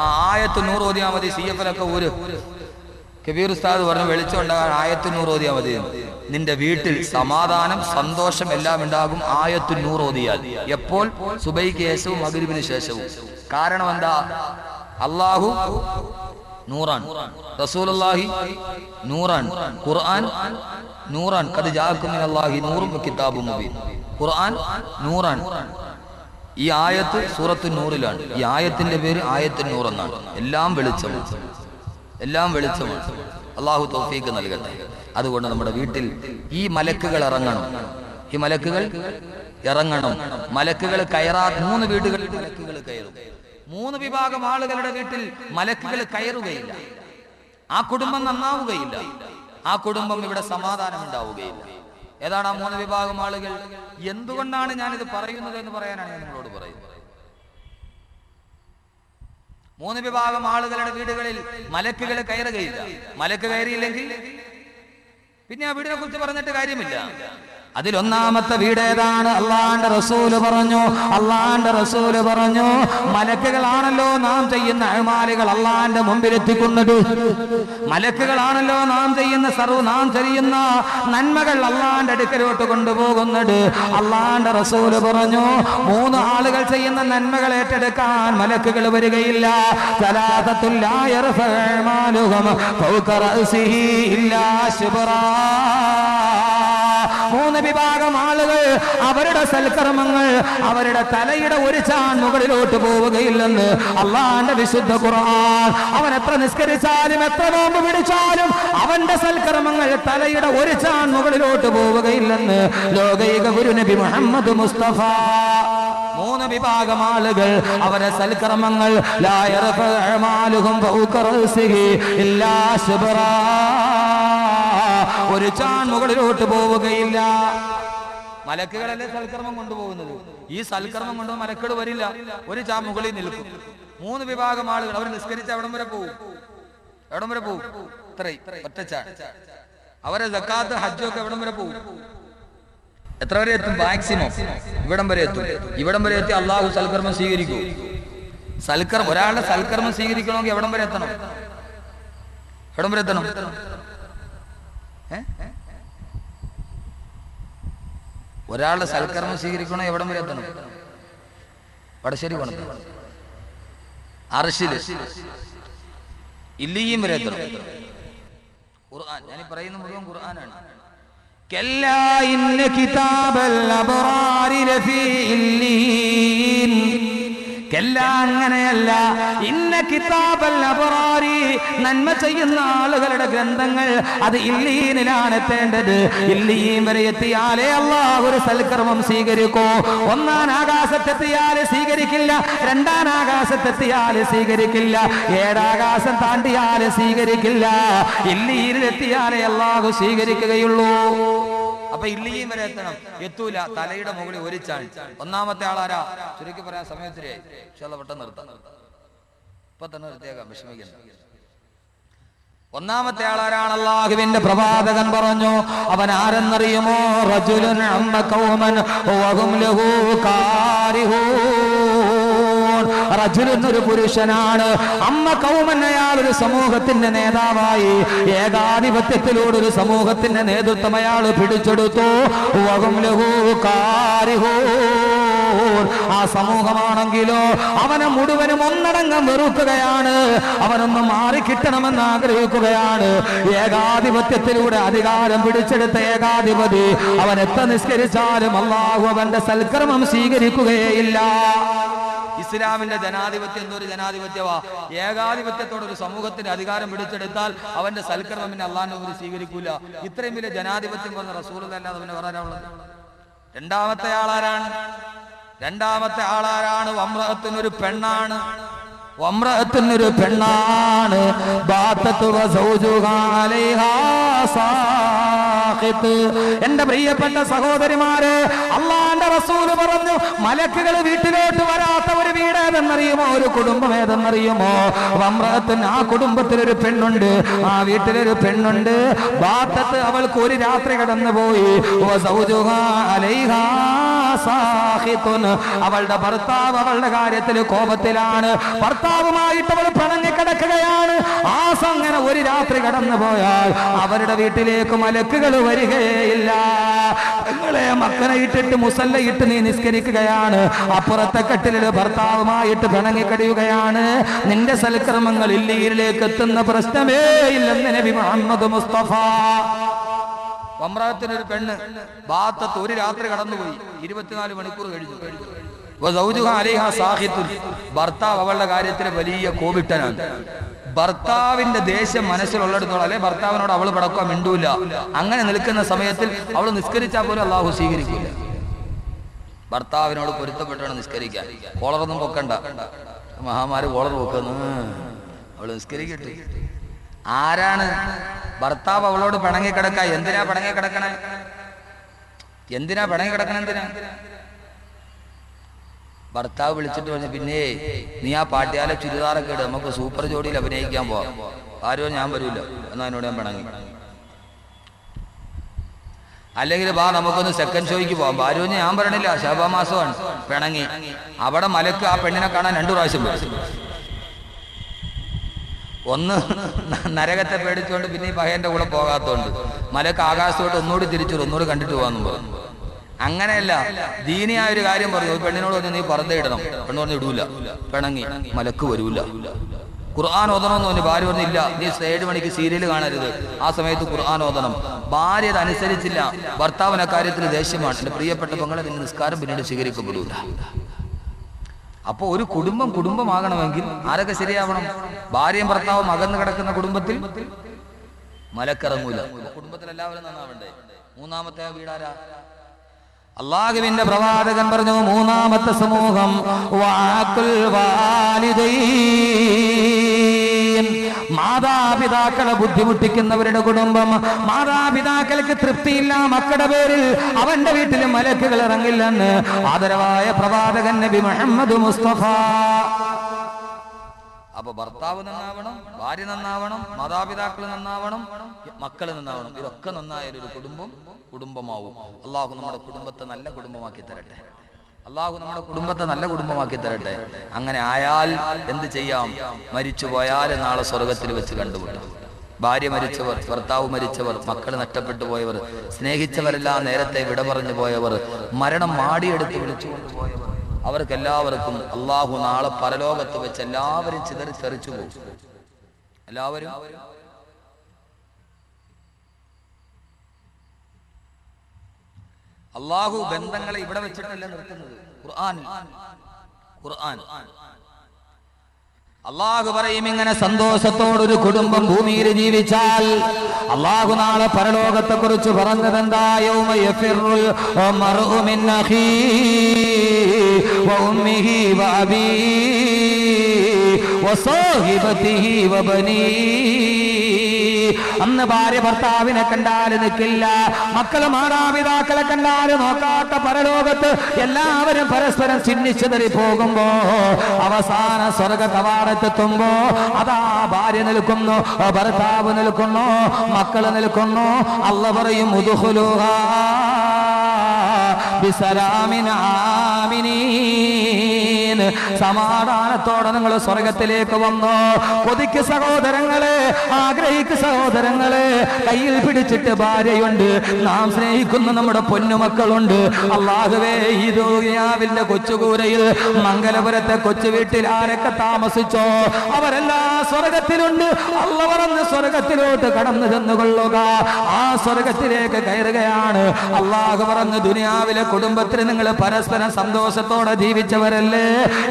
ആ ആയത്ത് 100 ഓതിയാൽ മതി. CFL ഒക്കെ ഒരു കബീർ ഉസ്താദ് പറഞ്ഞു, വെളിച്ചം ഉണ്ടാകാൻ ആയത്ത് 100 ഓതിയാൽ മതി. നിന്റെ വീട്ടിൽ സമാധാനം, സന്തോഷം എല്ലാം ഉണ്ടാകും ആയത്ത് 100 ഓതിയാൽ. എപ്പോൾ? സുബൈക്ക് ശേഷവും മഗ്രിബിന് ശേഷവും. കാരണം എന്താ? അല്ലാഹു നൂറാൻ, റസൂലുള്ളാഹി നൂറാൻ, ഖുർആൻ നൂറാൻ, ഖദ് ജാഅക്കും മിനല്ലാഹി നൂറും വകിതാബും മുബീൻ. ഖുർആൻ നൂറാൻ. ഈ ആയത്ത് സൂറത്തു നൂറിലാണ്. ഈ ആയത്തിന്റെ പേര് ആയത്തുൻ നൂർ എന്നാണ്. എല്ലാം വെളിച്ചമാണ്, എല്ലാം വെളിച്ചമാണ്. അല്ലാഹു തൗഫീഖ് നൽകട്ടെ. അതുകൊണ്ട് നമ്മുടെ വീട്ടിൽ ഈ മലക്കുകൾ ഇറങ്ങണം. ഈ മലക്കുകൾ ഇറങ്ങണം. മലക്കുകൾ കയറാ 3 വീടുകളിൽ മലക്കുകൾ കയറും. 3 വിഭാഗം ആളുകളുടെ വീട്ടിൽ മലക്കുകൾ കയറുകയില്ല. ആ കുടുംബം നന്നാവുകയില്ല. ആ കുടുംബം ഇവിടെ സമാധാനം ഉണ്ടാവുകയില്ല. ഏതാണ് ആ 3 വിഭാഗം ആളുകൾ? എന്തുകൊണ്ടാണ് ഞാനിത് പറയുന്നത് എന്ന് പറയാനാണ് ഞാൻ നിങ്ങളോട് പറയുന്നത്. 3 വിഭാഗം ആളുകളുടെ വീടുകളിൽ മലക്കുകൾ കയറുകയില്ല. മലക്ക് കയറിയില്ലെങ്കിൽ പിന്നെ ആ വീടിനെ കുറിച്ച് പറഞ്ഞിട്ട് കാര്യമില്ല. അതിലൊന്നാമത്തെ വീട് ഏതാണ്? അള്ളാന്റെ റസൂല് പറഞ്ഞു മലക്കുകളാണല്ലോ നാം ചെയ്യുന്ന അഅ്മാലുകൾ അള്ളാന്റെ മുമ്പിൽ എത്തിക്കുന്നത്. മലക്കുകളാണല്ലോ നാം ചെയ്യുന്ന നന്മകൾ അള്ളാന്റെ അടുക്കലോട്ട് കൊണ്ടുപോകുന്നത്. അള്ളാന്റെ റസൂല് പറഞ്ഞു 3 ആളുകൾ ചെയ്യുന്ന നന്മകൾ ഏറ്റെടുക്കാൻ മലക്കുകൾ വരികയില്ല. സലാസത്തുൽ ലാ യർഫഉ അഅ്മാലുഹും ഫൗക റഅസിഹി ഇല്ലാ ശുബ്റാ. 3 വിഭാഗം ആളുകൾ അവരുടെ സൽക്കർമ്മങ്ങൾ അവരുടെ തലയുടെ ഒരു ചാൺ മുകളിലോട്ട് പോവുകയില്ലെന്ന് അള്ളാന്റെ വിശുദ്ധ ഖുർആൻ. അവൻ എത്ര നിസ്കരിച്ചാലും എത്ര നോമ്പ് പിടിച്ചാലും അവന്റെ സൽക്കർമ്മങ്ങൾ തലയുടെ ഒരു ചാൺ മുകളിലോട്ട് പോവുകയില്ലെന്ന് ലോകൈക ഗുരു നബി മുഹമ്മദ് മുസ്തഫ. 3 വിഭാഗം ആളുകൾ അവരുടെ സൽക്കർമ്മങ്ങൾ ലാ യർഫഉ അഅ്മാലുഹും ഫൗക റഅസിഹി ഇല്ലാ ശുബ്റാ, ഒരു ചാൺ മുകളിലോട്ട് പോവുകയില്ല. മലക്കുകളല്ലേ സൽക്കർമ്മം കൊണ്ടുപോകുന്നത്. ഈ സൽക്കർമ്മം കൊണ്ട് മലക്കുകൾ വരില്ല, ഒരു ചാൺ മുകളിൽ നിൽക്കും. 3 വിഭാഗം ആളുകൾ അവർ നിസ്കരിച്ച് എവിടം വരെ പോകും? ഇത്രയും ഒറ്റ ചാൺ. അവരെ സക്കാത്ത് ഹജ്ജൊക്കെ എവിടം വരെ പോകും? എത്ര വരെ എത്തും? മാക്സിമം ഇവിടം വരെ എത്തും. ഇവിടം വരെ എത്തി അള്ളാഹു സൽക്കർമ്മം സ്വീകരിക്കും. ഒരാളുടെ സൽക്കർമ്മം സ്വീകരിക്കണമെങ്കിൽ എവിടം വരെ എത്തണം? ഒരാളുടെ സൽക്കർമ്മം സ്വീകരിക്കണം എവിടം വരെ എത്തണം? വടശ്ശേരി പോണം, അർശില് ഇല്ലിയും വരെ എത്തണം. ഖുർആൻ ഞാൻ പറയുന്ന മുഴുവൻ ഖുർആനാണ്. കല്ലാ ഇന്ന കിതാബൽ അബ്റാരി ലഫീ ഇല്ലീൻ. അങ്ങനെയല്ല. ഇന്ന കിതാബൽ അബ്റാരി, നന്മ ചെയ്യുന്ന ആളുകളുടെ ഗ്രന്ഥങ്ങൾ അത് ഇല്ലീനിലാണ് എത്തേണ്ടത്. ഇല്ലീൻ വരെ എത്തിയാലേ അല്ലാഹു ഒരു സൽക്കർമ്മം സ്വീകരിക്കൂ. 1-ാം ആകാശത്തെത്തിയാല് സ്വീകരിക്കില്ല, 2-ാം ആകാശത്തെത്തിയാല് സ്വീകരിക്കില്ല, 7 ആകാശം താണ്ടിയാല് സ്വീകരിക്കില്ല. ഇല്ലീനിലെത്തിയാലേ അല്ലാഹു സ്വീകരിക്കുകയുള്ളൂ. അപ്പൊ ഇല്ലീൻ വരെ എത്തണം. എത്തൂല, തലയുടെ മുകളിൽ ഒരു ചാൺ. 1-ാമത്തെ ആളാരാ? ചുരുക്കി പറയാൻ സമയത്തിലേ പെട്ടെന്ന് നിർത്താം. ഇപ്പൊ തന്നെ നിർത്തിയേക്കാം, വിഷമിക്കണ്ട. 1-ാമത്തെ ആളാരാണ്? അല്ലാഹുവിന്റെ പ്രവാചകൻ പറഞ്ഞു, അവൻ ആരെന്നറിയുമോ? റജുലുൻ അമ്മ ഖൗമൻ വഹും ലഹു കാരിഹൂൻ. റജുലുൻ ഒരു പുരുഷനാണ്. അമ്മ ഖൗമൻ, അയാൾ ഒരു സമൂഹത്തിന്റെ നേതാവായി ഏകാധിപത്യത്തിലൂടെ ഒരു സമൂഹത്തിന്റെ നേതൃത്വം അയാൾ പിടിച്ചെടുത്തു. വഹും ലഹു കാരിഹൂൻ. ആ സമൂഹമാണെങ്കിലോ അവനെ മുഴുവനും ഒന്നടങ്കം വെറുക്കുകയാണ്. അവനൊന്ന് മാറിക്കിട്ടണമെന്ന് ആഗ്രഹിക്കുകയാണ്. ഏകാധിപത്യത്തിലൂടെ അധികാരം പിടിച്ചെടുത്ത ഏകാധിപതി അവൻ എത്ര നിസ്കരിച്ചാലും അല്ലാഹു അവന്റെ സൽക്കർമ്മം സ്വീകരിക്കുകയില്ല. ഇസ്ലാമിന്റെ ജനാധിപത്യം എന്തൊരു ജനാധിപത്യവാ! ഏകാധിപത്യത്തോടെ ഒരു സമൂഹത്തിന്റെ അധികാരം പിടിച്ചെടുത്താൽ അവന്റെ സൽക്കർമ്മം പിന്നെ അള്ളാഹുവിന്റെ മുമ്പിൽ സ്വീകരിക്കൂല. ഇത്രയും വലിയ ജനാധിപത്യം പറഞ്ഞ റസൂലുള്ളാഹി അല്ലാതെ അവന് പറയാനുള്ളത്. 2-ാമത്തെ ആളാരാണ്? വമ്രഅത്തുനൊരു പെണ്ണാണ്. എന്റെ പ്രിയപ്പെട്ട സഹോദരിമാരെ, അള്ളാന്റെ റസൂല് പറഞ്ഞു, മലക്കുകൾ വീട്ടിലോട്ട് വരാത്ത ഒരു വീട് ഏതെന്നറിയുമോ? ഒരു കുടുംബം ഏതെന്നറിയുമോ? വമ്രഅത്തുൻ, ആ കുടുംബത്തിലൊരു പെണ്ണുണ്ട്, ആ വീട്ടിലൊരു പെണ്ണുണ്ട്. ബാത്തത്ത്, അവൾക്ക് ഒരു രാത്രി കടന്നുപോയി. അവളുടെ ഭർത്താവ് അവളുടെ കാര്യത്തിൽ കോപത്തിലാണ്. ഭർത്താവുമായിട്ട് അവൾ പിണങ്ങിക്കിടക്കുകയാണ്. അങ്ങനെ ഒരു രാത്രി കടന്നുപോയാൽ അവരുടെ വീട്ടിലേക്ക് മലക്കുകൾ വരികയില്ല. നിങ്ങളെ മക്കളെ ഇട്ടിട്ട് മുസല്ലയിട്ട് നീ നിസ്കരിക്കുകയാണ്, അപ്പുറത്തെ കട്ടിലിൽ ഭർത്താവുമായിട്ട് പിണങ്ങിക്കടിയുകയാണ്. നിന്റെ സൽക്കർമ്മങ്ങൾ ഇല്ലീരിലേക്ക് എത്തുന്ന പ്രശ്നമേ ഇല്ലെന്ന് നബി മുഹമ്മദ് മുസ്തഫ. വമ്രഅത്തിനൊരു പെണ്ണ് ബാത്തത്ത് ഒരു രാത്രി കടന്നുപോയി, 24 മണിക്കൂർ കഴിഞ്ഞു. ഭർത്താവ് അവളുടെ കാര്യത്തിൽ വലിയ കോപിട്ടനാണ്. ഭർത്താവിന്റെ ദേഷ്യം മനസ്സിലുള്ളിടത്തോളം, അല്ലെ ഭർത്താവിനോട് അവൾ പടക്കുക മിണ്ടൂല. അങ്ങനെ നിൽക്കുന്ന സമയത്തിൽ അവൾ നിസ്കരിച്ചാൽ പോലും അള്ളാഹു സ്വീകരിക്കില്ല. ഭർത്താവിനോട് പൊരുത്തപ്പെട്ടാണ് നിസ്കരിക്കാൻ. കോളറൊന്നും പൊക്കണ്ട, മഹാമാര് കോളർ പൊക്കുന്നു, അവള് നിസ്കരിക്കട്ടെ. ആരാണ്? ഭർത്താവ് അവളോട് പിണങ്ങിക്കിടക്ക. എന്തിനാ പിണങ്ങിക്കിടക്കണേ? എന്തിനാ? ഭർത്താവ് വിളിച്ചിട്ട് പറഞ്ഞു, പിന്നെ നീ ആ പാട്ടിയാലെ ചുരിദാറൊക്കെ ഇട്, നമുക്ക് സൂപ്പർ ജോഡിയിൽ അഭിനയിക്കാൻ പോവാം. ആരോ ഞാൻ വരൂല എന്നാ എന്നോട് ഞാൻ പിണങ്ങി. അല്ലെങ്കിൽ ബാ നമുക്കൊന്ന് സെക്കൻഡ് ഷോയ്ക്ക് പോവാം. ഭാര്യ ഞാൻ പറയണില്ല, ശാബാ മാസമാണ് പിണങ്ങി. അവിടെ മലക്ക് ആ പെണ്ണിനെ കാണാൻ 2 പ്രാവശ്യം പോയി. ഒന്ന് നരകത്തെ പേടിച്ചുകൊണ്ട് പിന്നെ ഈ പഹയന്റെ കൂടെ പോകാത്തതുകൊണ്ട് മലക്ക് ആകാശത്തോട്ട് ഒന്നുകൂടി തിരിച്ചു ഒന്നുകൂടി കണ്ടിട്ട് പോകാമെന്നും പറഞ്ഞു. അങ്ങനെയല്ല, ദീനിയായ ഒരു കാര്യം പറഞ്ഞു. പെണ്ണിനോട് പറഞ്ഞു നീ പർദ്ദ ഇടണം. പെണ്ണ് പറഞ്ഞു ഇടൂല, പിണങ്ങി. മലക്ക് വരൂല. ഖുർആൻ ഓതണമെന്ന് പറഞ്ഞു. ഭാര്യ പറഞ്ഞില്ല, നീ 7 മണിക്ക് സീരിയൽ കാണരുത്, ആ സമയത്ത് ഖുർആൻ ഓതണം. ഭാര്യ അത് അനുസരിച്ചില്ല. ഭർത്താവിന് അക്കാര്യത്തിൽ ദേഷ്യമാണ്. എന്റെ പ്രിയപ്പെട്ട പെങ്ങളെ, നിന്റെ നിസ്കാരം പിന്നീട് സ്വീകരിക്കപ്പെടൂല. അപ്പൊ ഒരു കുടുംബം കുടുംബമാകണമെങ്കിൽ ആരൊക്കെ ശരിയാവണം? ഭാര്യയും ഭർത്താവും അകന്നു കിടക്കുന്ന കുടുംബത്തിൽ മലക്കിറങ്ങൂല. കുടുംബത്തിൽ എല്ലാവരും നന്നാവണ്ടേ? 3ാമത്തെ വീടാരാ? അല്ലാഹുവിന്റെ പ്രവാചകൻ പറഞ്ഞു, 3ാമത്തെ സമൂഹം വഅഖുൽ വാലിദൈൻ, മാതാപിതാക്കളെ ബുദ്ധിമുട്ടിക്കുന്നവരുടെ കുടുംബം. മാതാപിതാക്കൾക്ക് തൃപ്തിയില്ല മക്കളുടെ പേരിൽ, അവന്റെ വീട്ടിൽ മലക്കുകൾ ഇറങ്ങില്ലെന്ന് ആദരവായ പ്രവാചകൻ നബി മുഹമ്മദ് മുസ്തഫ. അപ്പൊ ഭർത്താവ് നന്നാവണം, ഭാര്യ നന്നാവണം, മാതാപിതാക്കൾ നന്നാവണം, മക്കള് നന്നാവണം. ഇതൊക്കെ നന്നായാലും ഒരു കുടുംബം കുടുംബമാവും. അള്ളാഹു നമ്മുടെ കുടുംബത്തെ നല്ല കുടുംബമാക്കി തരട്ടെ. അള്ളാഹു നമ്മുടെ കുടുംബത്തെ നല്ല കുടുംബമാക്കി തരട്ടെ. അങ്ങനെ ആയാൽ എന്ത് ചെയ്യാം? മരിച്ചു പോയാൽ നാളെ സ്വർഗത്തിൽ വെച്ച് കണ്ടുമുട്ടും. ഭാര്യ മരിച്ചവർ, ഭർത്താവ് മരിച്ചവർ, മക്കൾ നഷ്ടപ്പെട്ടു പോയവർ, സ്നേഹിച്ചവരെല്ലാം നേരത്തെ വിട പറഞ്ഞു പോയവർ, മരണം മാടിയെടുത്ത് വിളിച്ചുകൊണ്ട് പോയവർ, അവർക്കെല്ലാവർക്കും അള്ളാഹു നാളെ പരലോകത്ത് വെച്ച് എല്ലാവരും ചിതറിത്തെറിച്ചു പോകും. എല്ലാവരും അള്ളാഹു ബന്ധങ്ങളെ ഇവിടെ വെച്ചിട്ടല്ല നിർത്തുന്നത്. ഖുർആൻ അള്ളാഹു പറയും, ഇങ്ങനെ സന്തോഷത്തോടൊരു കുടുംബം ഭൂമിയിൽ ജീവിച്ചാൽ അള്ളാഹു നാളെ പരലോകത്തെ കുറിച്ച് പറഞ്ഞതെന്താ? യൗമ യഫിറുൽ മർഉ മിൻ അഖീഹി വഉമ്മിഹി വഅബീഹി വസാഹിബതിഹി വബനീഹി. അന്ന് ഭാര്യ ഭർത്താവിനെ കണ്ടാൽ നിൽക്കില്ല, മക്കള് മാതാപിതാക്കളെ കണ്ടാൽ നോക്കാത്ത പരലോകത്ത് എല്ലാവരും പരസ്പരം ചിഹ്നിച്ചെതറി പോകുമ്പോ അവസാന സ്വർഗ കവാടത്തെത്തുമ്പോ അതാ ഭാര്യ നിൽക്കുന്നു, ഭർത്താവ് നിൽക്കുന്നു, മക്കള് നിൽക്കുന്നു. അല്ലാഹു പറയും ഉദ്ഖുലൂഹാ ബിസലാമിൻ ആമിനീൻ, സമാധാനത്തോടെ നിങ്ങൾ സ്വർഗത്തിലേക്ക് വന്നു. കൊതിക്ക് സഹോദരങ്ങളെ, ആഗ്രഹിക്ക് സഹോദരങ്ങളെ, കയ്യിൽ പിടിച്ചിട്ട് ഭാര്യയുണ്ട്, നാം സ്നേഹിക്കുന്ന നമ്മുടെ പൊന്നുമക്കളുണ്ട്. അല്ലാഹുവേ, ഈ ദുനിയാവിന്റെ കൊച്ചുകൂരയിൽ മംഗലപുരത്തെ കൊച്ചു വീട്ടിൽ ആരൊക്കെ താമസിച്ചോ അവരെല്ലാം സ്വർഗത്തിലുണ്ട്. അല്ലാഹു പറഞ്ഞ് സ്വർഗത്തിലോട്ട് കടന്നു ചെന്നുകൊള്ളുക. ആ സ്വർഗത്തിലേക്ക് കയറുകയാണ്. അല്ലാഹു പറഞ്ഞ് ദുനിയാവിലെ കുടുംബത്തിൽ നിങ്ങൾ പരസ്പരം സന്തോഷത്തോടെ ജീവിച്ചവരല്ലേ,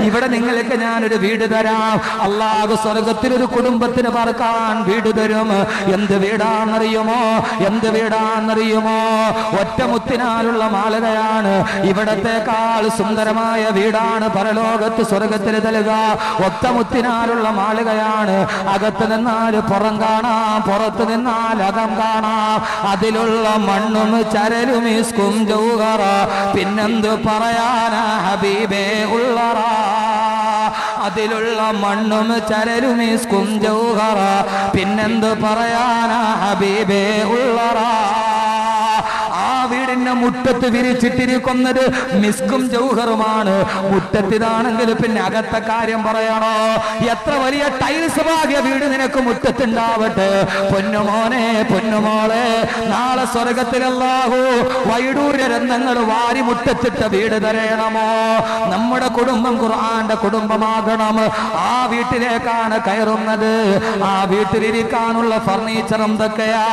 ഇവിടെ നിങ്ങൾക്ക് ഞാനൊരു വീട് തരാം. അല്ലാഹു സ്വർഗത്തിലൊരു കുടുംബത്തിന് പാർക്കാൻ വീട് തരും. എന്ത് വീടാണെന്നറിയുമോ? എന്ത് വീടാണെന്നറിയുമോ? ഒറ്റമുത്തിനാലുള്ള മാളികയാണ്. ഇവിടത്തെക്കാൾ സുന്ദരമായ വീടാണ് പരലോകത്ത് സ്വർഗത്തിൽ നൽകുക. ഒറ്റമുത്തിനാലുള്ള മാളികയാണ്. അകത്ത് നിന്നാൽ പുറം കാണാം, പുറത്ത് നിന്നാൽ അകം കാണാം. അതിലുള്ള മണ്ണും ചരലും ഇസ്കും ജൗഹറ, പിന്നെന്ത് പറയാനാ ഹബീബേ ഉള്ളറ. അതിലുള്ള മണ്ണും ചരലും ഇസ്കും ജൗഹറ, പിന്നെന്ത് പറയാനാ ഹബീബേ ഉള്ളറ. ആ വീടിന്റെ മുറ്റത്ത് വിരിച്ചിട്ടിരിക്കുന്നത് മിസ്കും ജൗഹറുമാണ്. മുറ്റത്തിതാണെങ്കിൽ പിന്നെ അകത്തെ കാര്യം പറയണോ? എത്ര വലിയ ടൈൽസ് ഭാഗ്യ വീട് നിനക്ക് മുറ്റത്തുണ്ടാവട്ടെ. പൊന്നുമോനെ, പൊന്നുമോളെ, നാളെ സ്വർഗത്തിൽ അല്ലാഹു വൈഡൂര്യ രത്നങ്ങൾ വാരി മുറ്റത്തിട്ട വീട് തരയണമോ? നമ്മുടെ കുടുംബം ഖുർആന്റെ കുടുംബമാകണം. ആ വീട്ടിലേക്കാണ് കയറുന്നത്. ആ വീട്ടിലിരിക്കാനുള്ള ഫർണിച്ചർ എന്തൊക്കെയാ?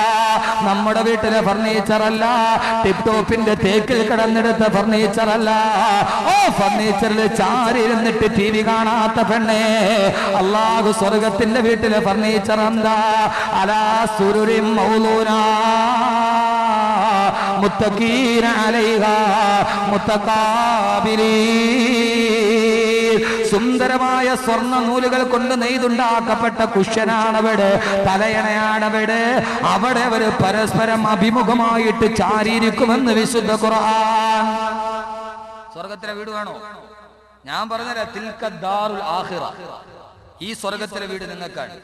നമ്മുടെ വീട്ടിലെ ഫർണിച്ചർ അല്ല, ടിപ് ടോപ്പിന്റെ തേക്കിൽ കിടന്നെടുത്ത ഫർണിച്ചർ അല്ല. ഓ ഫർണിച്ചറിൽ ചാരി ഇരുന്നിട്ട് ടി വി കാണാത്ത പെണ്ണേ, അല്ലാഹു സ്വർഗത്തിന്റെ വീട്ടിലെ ഫർണിച്ചർ എന്താ? അലാ സുരുരിൻ മൗലൂനാ മുത്തഖീന അലൈഹാ മുതഖാബിലീൻ. സുന്ദരമായ സ്വർണ്ണ നൂലുകൾ കൊണ്ട് നെയ്തുണ്ടാക്കപ്പെട്ട കുഷ്യനാണവിടെ, തലയണയാണവിടെ. അവിടെ അവർ പരസ്പരം അഭിമുഖമായിട്ട് ചാരിയിരിക്കുമെന്ന് വിശുദ്ധ ഖുർആൻ. സ്വർഗത്തിലെ വീട് വേണോ? ഞാൻ പറഞ്ഞുതരാം. തിൽക ദാറുൽ ആഖിറ, ഈ സ്വർഗത്തിലെ വീട് നിങ്ങൾക്കാണ്.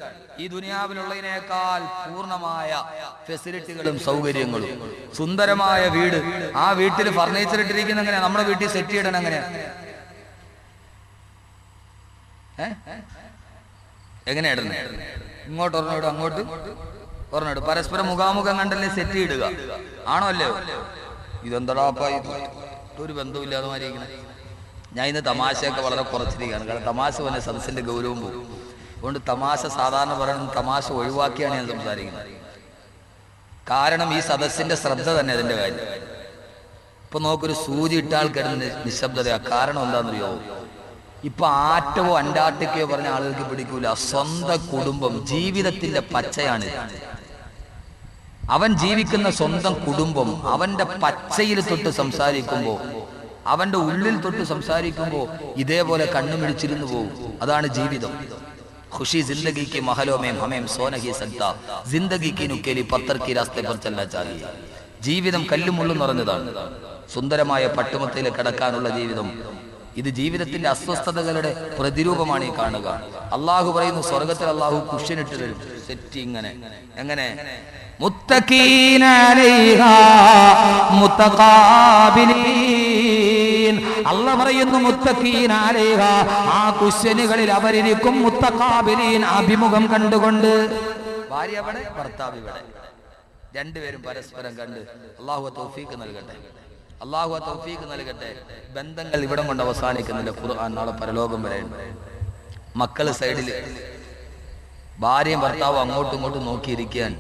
ഈ ദുനിയാവിലുള്ളതിനേക്കാൾ പൂർണ്ണമായ ഫെസിലിറ്റികളും സൗകര്യങ്ങളും സുന്ദരമായ വീട്. ആ വീട്ടിൽ ഫർണിച്ചർ ഇട്ടിരിക്കുന്ന എങ്ങനെയാ? നമ്മുടെ വീട്ടിൽ സെറ്റ് ചെയ്യണം എങ്ങനെയാ? എങ്ങനെയാ ഇടുന്നത്? ഇങ്ങോട്ട് ഒരെണ്ണം, അങ്ങോട്ട് ഒരെണ്ണം ഇടും. പരസ്പരം മുഖാമുഖം കണ്ടല്ലേ സെറ്റ് ഇടുക, ആണോ അല്ലേ? ഇതെന്താടാ ഒരു ബന്ധമില്ലാതെ മാറിയിരിക്കുന്നത്. ഞാൻ ഇന്ന് തമാശയൊക്കെ വളരെ കുറച്ചിരിക്കുകയാണ്. കാരണം തമാശ പോലെ സദസ്സിന്റെ ഗൗരവം പോകും. അതുകൊണ്ട് തമാശ സാധാരണ പറയുന്നത് തമാശ ഒഴിവാക്കിയാണ് ഞാൻ സംസാരിക്കുന്നത്. കാരണം ഈ സദസ്സിന്റെ ശ്രദ്ധ തന്നെ അതിന്റെ കാര്യം. ഇപ്പൊ നോക്കൊരു സൂചി ഇട്ടാൽ കിടന്ന് നിശബ്ദതയാ. കാരണം എന്താണെന്നറിയോ? ഇപ്പൊ ആറ്റവോ അന്റാർട്ടിക്കയോ പറഞ്ഞ ആളുകൾക്ക് പിടിക്കൂല. സ്വന്തം കുടുംബം, ജീവിതത്തിന്റെ പച്ചയാണ്. അവൻ ജീവിക്കുന്ന സ്വന്തം കുടുംബം അവന്റെ പച്ചയിൽ തൊട്ട് സംസാരിക്കുമ്പോ, അവന്റെ ഉള്ളിൽ തൊട്ട് സംസാരിക്കുമ്പോ ഇതേപോലെ കണ്ണുമിടിച്ചിരുന്നു പോകും. അതാണ് ജീവിതം. ഖുഷി ജിന്ദഗി കി മഹലോ മേ ഹമേം സോ നഹീ സക്താ, ജിന്ദഗി കി നുക്കേലി പത്തർ കി രാസ്തേ പർ ചലനാ ചാഹിയേ. ജീവിതം കല്ലും മുള്ളും നിറഞ്ഞതാണ്. സുന്ദരമായ പട്ടുമത്തയിൽ കിടക്കാനുള്ള ജീവിതം. ഇത് ജീവിതത്തിന്റെ അസ്വസ്ഥതകളുടെ പ്രതിരൂപമാണ് ഈ കാണുക. അള്ളാഹു പറയുന്നു സ്വർഗത്തിൽ അള്ളാഹു കുഷ്യനിട്ട് തരും. സെറ്റ് ഇങ്ങനെ. എങ്ങനെ? മുത്തഖീന അലൈഹാ മുതഖാബിലീൻ. അല്ലാഹു പറയുന്നു മുത്തഖീന അലൈഹാ, ആ കുഷ്യനുകളിൽ അവരിരിക്കും. മുതഖാബിലീൻ, അഭിമുഖം കണ്ടുകൊണ്ട്. ഭാര്യ അവിടെ, ഭർത്താവ് ഇവിടെ, രണ്ടുപേരും പരസ്പരം കണ്ട്. അല്ലാഹു തൗഫീഖ് നൽകട്ടെ, അല്ലാഹു തൗഫീഖ് നൽകട്ടെ. ബന്ധങ്ങൾ ഇവിടം കൊണ്ട് അവസാനിക്കുന്നില്ല. ഖുർആൻ നാളെ പരലോകം വരെ. മക്കള് സൈഡില്, ഭാര്യയും ഭർത്താവും അങ്ങോട്ടും ഇങ്ങോട്ടും നോക്കിയിരിക്കാൻ.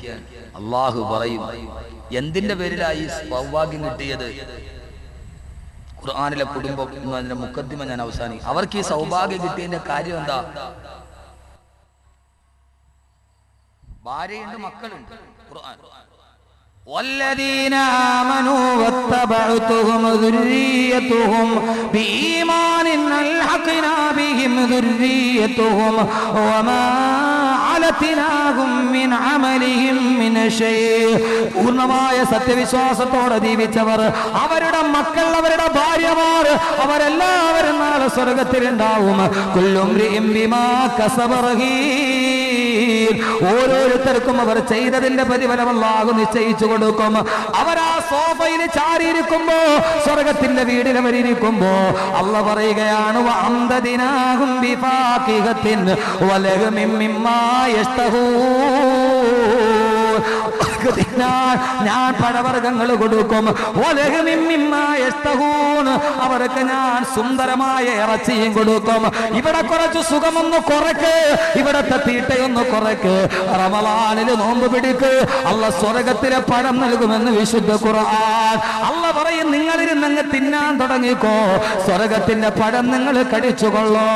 അള്ളാഹു പറയും എന്തിന്റെ പേരിലായി സൗഭാഗ്യം കിട്ടിയത്? ഖുർആനിലെ കുടുംബം എന്നതിന്റെ മുഖദ്ദിമ ഞാൻ അവസാനിക്കും. അവർക്ക് ഈ സൗഭാഗ്യം കിട്ടിയതിന്റെ കാര്യം എന്താ? ഭാര്യയുണ്ട്, മക്കളുണ്ട്. ഖുർആൻ والذين آمنوا واتبعتهم ذريتهم بإيمان ألحقنا بهم ذريتهم وما علتناهم من عملهم من شيء. പൂർണ്ണമായ സത്യവിശ്വാസത്തോടെ ജീവിച്ചവർ, അവരുടെ മക്കൾ, അവരുടെ ഭാര്യമാർ, അവരെല്ലാവരും നാളെ സ്വർഗത്തിലുണ്ടാവും. കുല്ലും റിഇം ബിമാ കസബ റഹീൻ. ഓരോരുത്തർക്കും അവർ ചെയ്തതിന്റെ പ്രതിഫലം അല്ലാഹു നിശ്ചയിച്ചു കൊടുക്കും. അവരാ സോഫയിൽ ചാരിയിരിക്കുമ്പോ, സ്വർഗത്തിന്റെ വീടിൽ അവരിയ്ക്കുമ്പോ അല്ലാഹു പറയുകയാണ് വഅംദദിനാഹും ബിഫാഖിഹത്തിൻ വലഹമിൻ മിമ്മാ യസ്തഹൂൻ. ഞാൻ പഴവർഗ്ഗങ്ങൾ കൊടുക്കും. അവർക്ക് ഞാൻ സുന്ദരമായ ഇറച്ചിയും കൊടുക്കും. ഇവിടെ കുറച്ച് സുഖമൊന്ന് കുറയ്ക്ക്, ഇവിടത്തെ തീട്ടയൊന്ന് കുറയ്ക്ക്. റമളാനിൽ നോമ്പ് പിടിക്ക്, അല്ലാഹു സ്വർഗത്തിലെ പഴം നൽകുമെന്ന് വിശുദ്ധ ഖുർആൻ. അല്ലാഹു പറയും നിങ്ങളിരുന്നങ്ങ് തിന്നാൻ തുടങ്ങിക്കോ, സ്വർഗത്തിന്റെ പഴം നിങ്ങൾ കടിച്ചുകൊള്ളോ.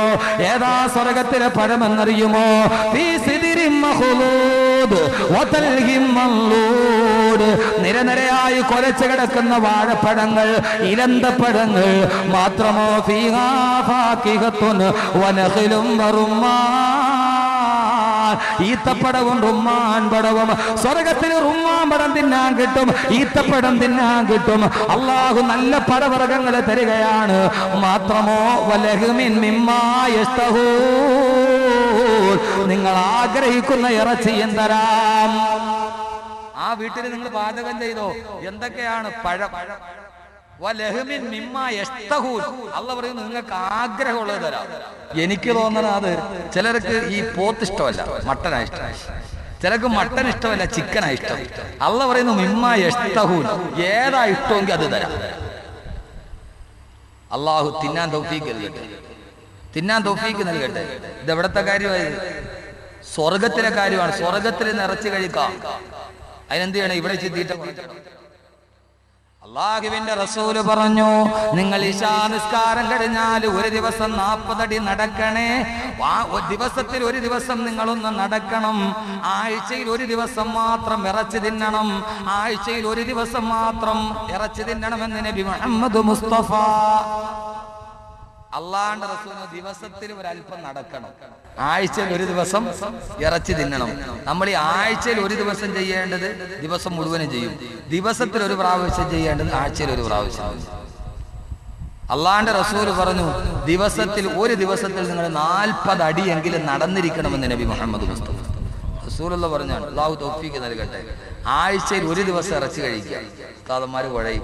ഏതാ സ്വർഗത്തിലെ പഴം എന്നറിയുമോ? ഫീ സിദ്രിൻ മഖ്ലൂദ് വതൽഹിം മൻലൂദ്. നിരനിരയായി കൊലച്ചു കിടക്കുന്ന വാഴപ്പഴങ്ങൾ, ഇലന്തപ്പഴങ്ങൾ. മാത്രമോ ഫീഹാ ഫാകിഹത്തുൻ വനഖിലും വറുമ്മാൻ. ഈത്തപ്പഴവും റുമ്മാൻ പഴവും. സ്വർഗത്തിൽ റുമ്മാൻ പഴം തിന്നാൻ കിട്ടും, ഈത്തപ്പഴം തിന്നാൻ കിട്ടും. അല്ലാഹു നല്ല പഴവർഗ്ഗങ്ങൾ തരികയാണ്. മാത്രമോ വലഹ്മിൻ മിമ്മാ യസ്തഹൂൻ. നിങ്ങൾ ആഗ്രഹിക്കുന്ന ഇറച്ചിയും തരാം. ആ വീട്ടിൽ നിങ്ങൾ പാചകം ചെയ്തോ? എന്തൊക്കെയാണ്? പഴം. വലഹ്മിൻ മിമ്മാ യസ്തഹൂൻ. അല്ലാഹു പറയുന്നു നിങ്ങൾക്ക് ആഗ്രഹമുള്ളത് തരാം. എനിക്ക് തോന്നണ അത് ചിലർക്ക് ഈ പോത്ത് ഇഷ്ടമല്ല, മട്ടനാ ഇഷ്ടം. ചിലർക്ക് മട്ടൻ ഇഷ്ടമല്ല, ചിക്കനാ ഇഷ്ടം. അല്ലാഹു പറയുന്നു മിമ്മാ യസ്തഹൂൻ, ഏതാ ഇഷ്ടമെങ്കിൽ അത് തരാം. അല്ലാഹു തിന്നാൻ തൗഫീഖ് നൽകട്ടെ, തിന്നാൻ തൗഫീഖ് നൽകട്ടെ. ഇത് എവിടത്തെ കാര്യമായത്? സ്വർഗത്തിലെ കാര്യമാണ്. സ്വർഗത്തിൽ നിന്ന് ഇറച്ചി കഴിക്കാം. അതിനെന്ത് ചെയ്യണം? ഇവിടെ ചിന്തിയിട്ട് അല്ലാഹുവിന്റെ റസൂല് പറഞ്ഞു, നിങ്ങൾ ഇശാ നിസ്കാരം കഴിഞ്ഞാൽ ഒരു ദിവസം 40 അടി നടക്കണേ. ദിവസത്തിൽ ഒരു ദിവസം നിങ്ങളൊന്ന് നടക്കണം. ആഴ്ചയിൽ ഒരു ദിവസം മാത്രം ഇറച്ചി തിന്നണം. ആഴ്ചയിൽ ഒരു ദിവസം മാത്രം ഇറച്ചി തിന്നണമെന്ന് നബി മുഹമ്മദ് മുസ്തഫ. അള്ളാഹുവിന്റെ റസൂല് ദിവസത്തിൽ ഒരല്പം നടക്കണം, ആഴ്ചയിൽ ഒരു ദിവസം ഇറച്ചി തിന്നണം. നമ്മൾ ഈ ആഴ്ചയിൽ ഒരു ദിവസം ചെയ്യേണ്ടത് ദിവസം മുഴുവനും ചെയ്യും. ദിവസത്തിൽ ഒരു പ്രാവശ്യം ചെയ്യേണ്ടത് ആഴ്ചയിൽ ഒരു പ്രാവശ്യം. അള്ളാന്റെ റസൂൽ പറഞ്ഞു, ഒരു ദിവസത്തിൽ നിങ്ങൾ 40 അടിയെങ്കിലും നടന്നിരിക്കണമെന്ന് നബി മുഹമ്മദ് മുസ്തഫ റസൂലുള്ള പറഞ്ഞാണ്. അള്ളാഹു തൗഫീഖ് നൽകട്ടെ. ആഴ്ചയിൽ ഒരു ദിവസം ഇറച്ചി കഴിക്കുക. ഉസ്താദന്മാർ കുഴയും.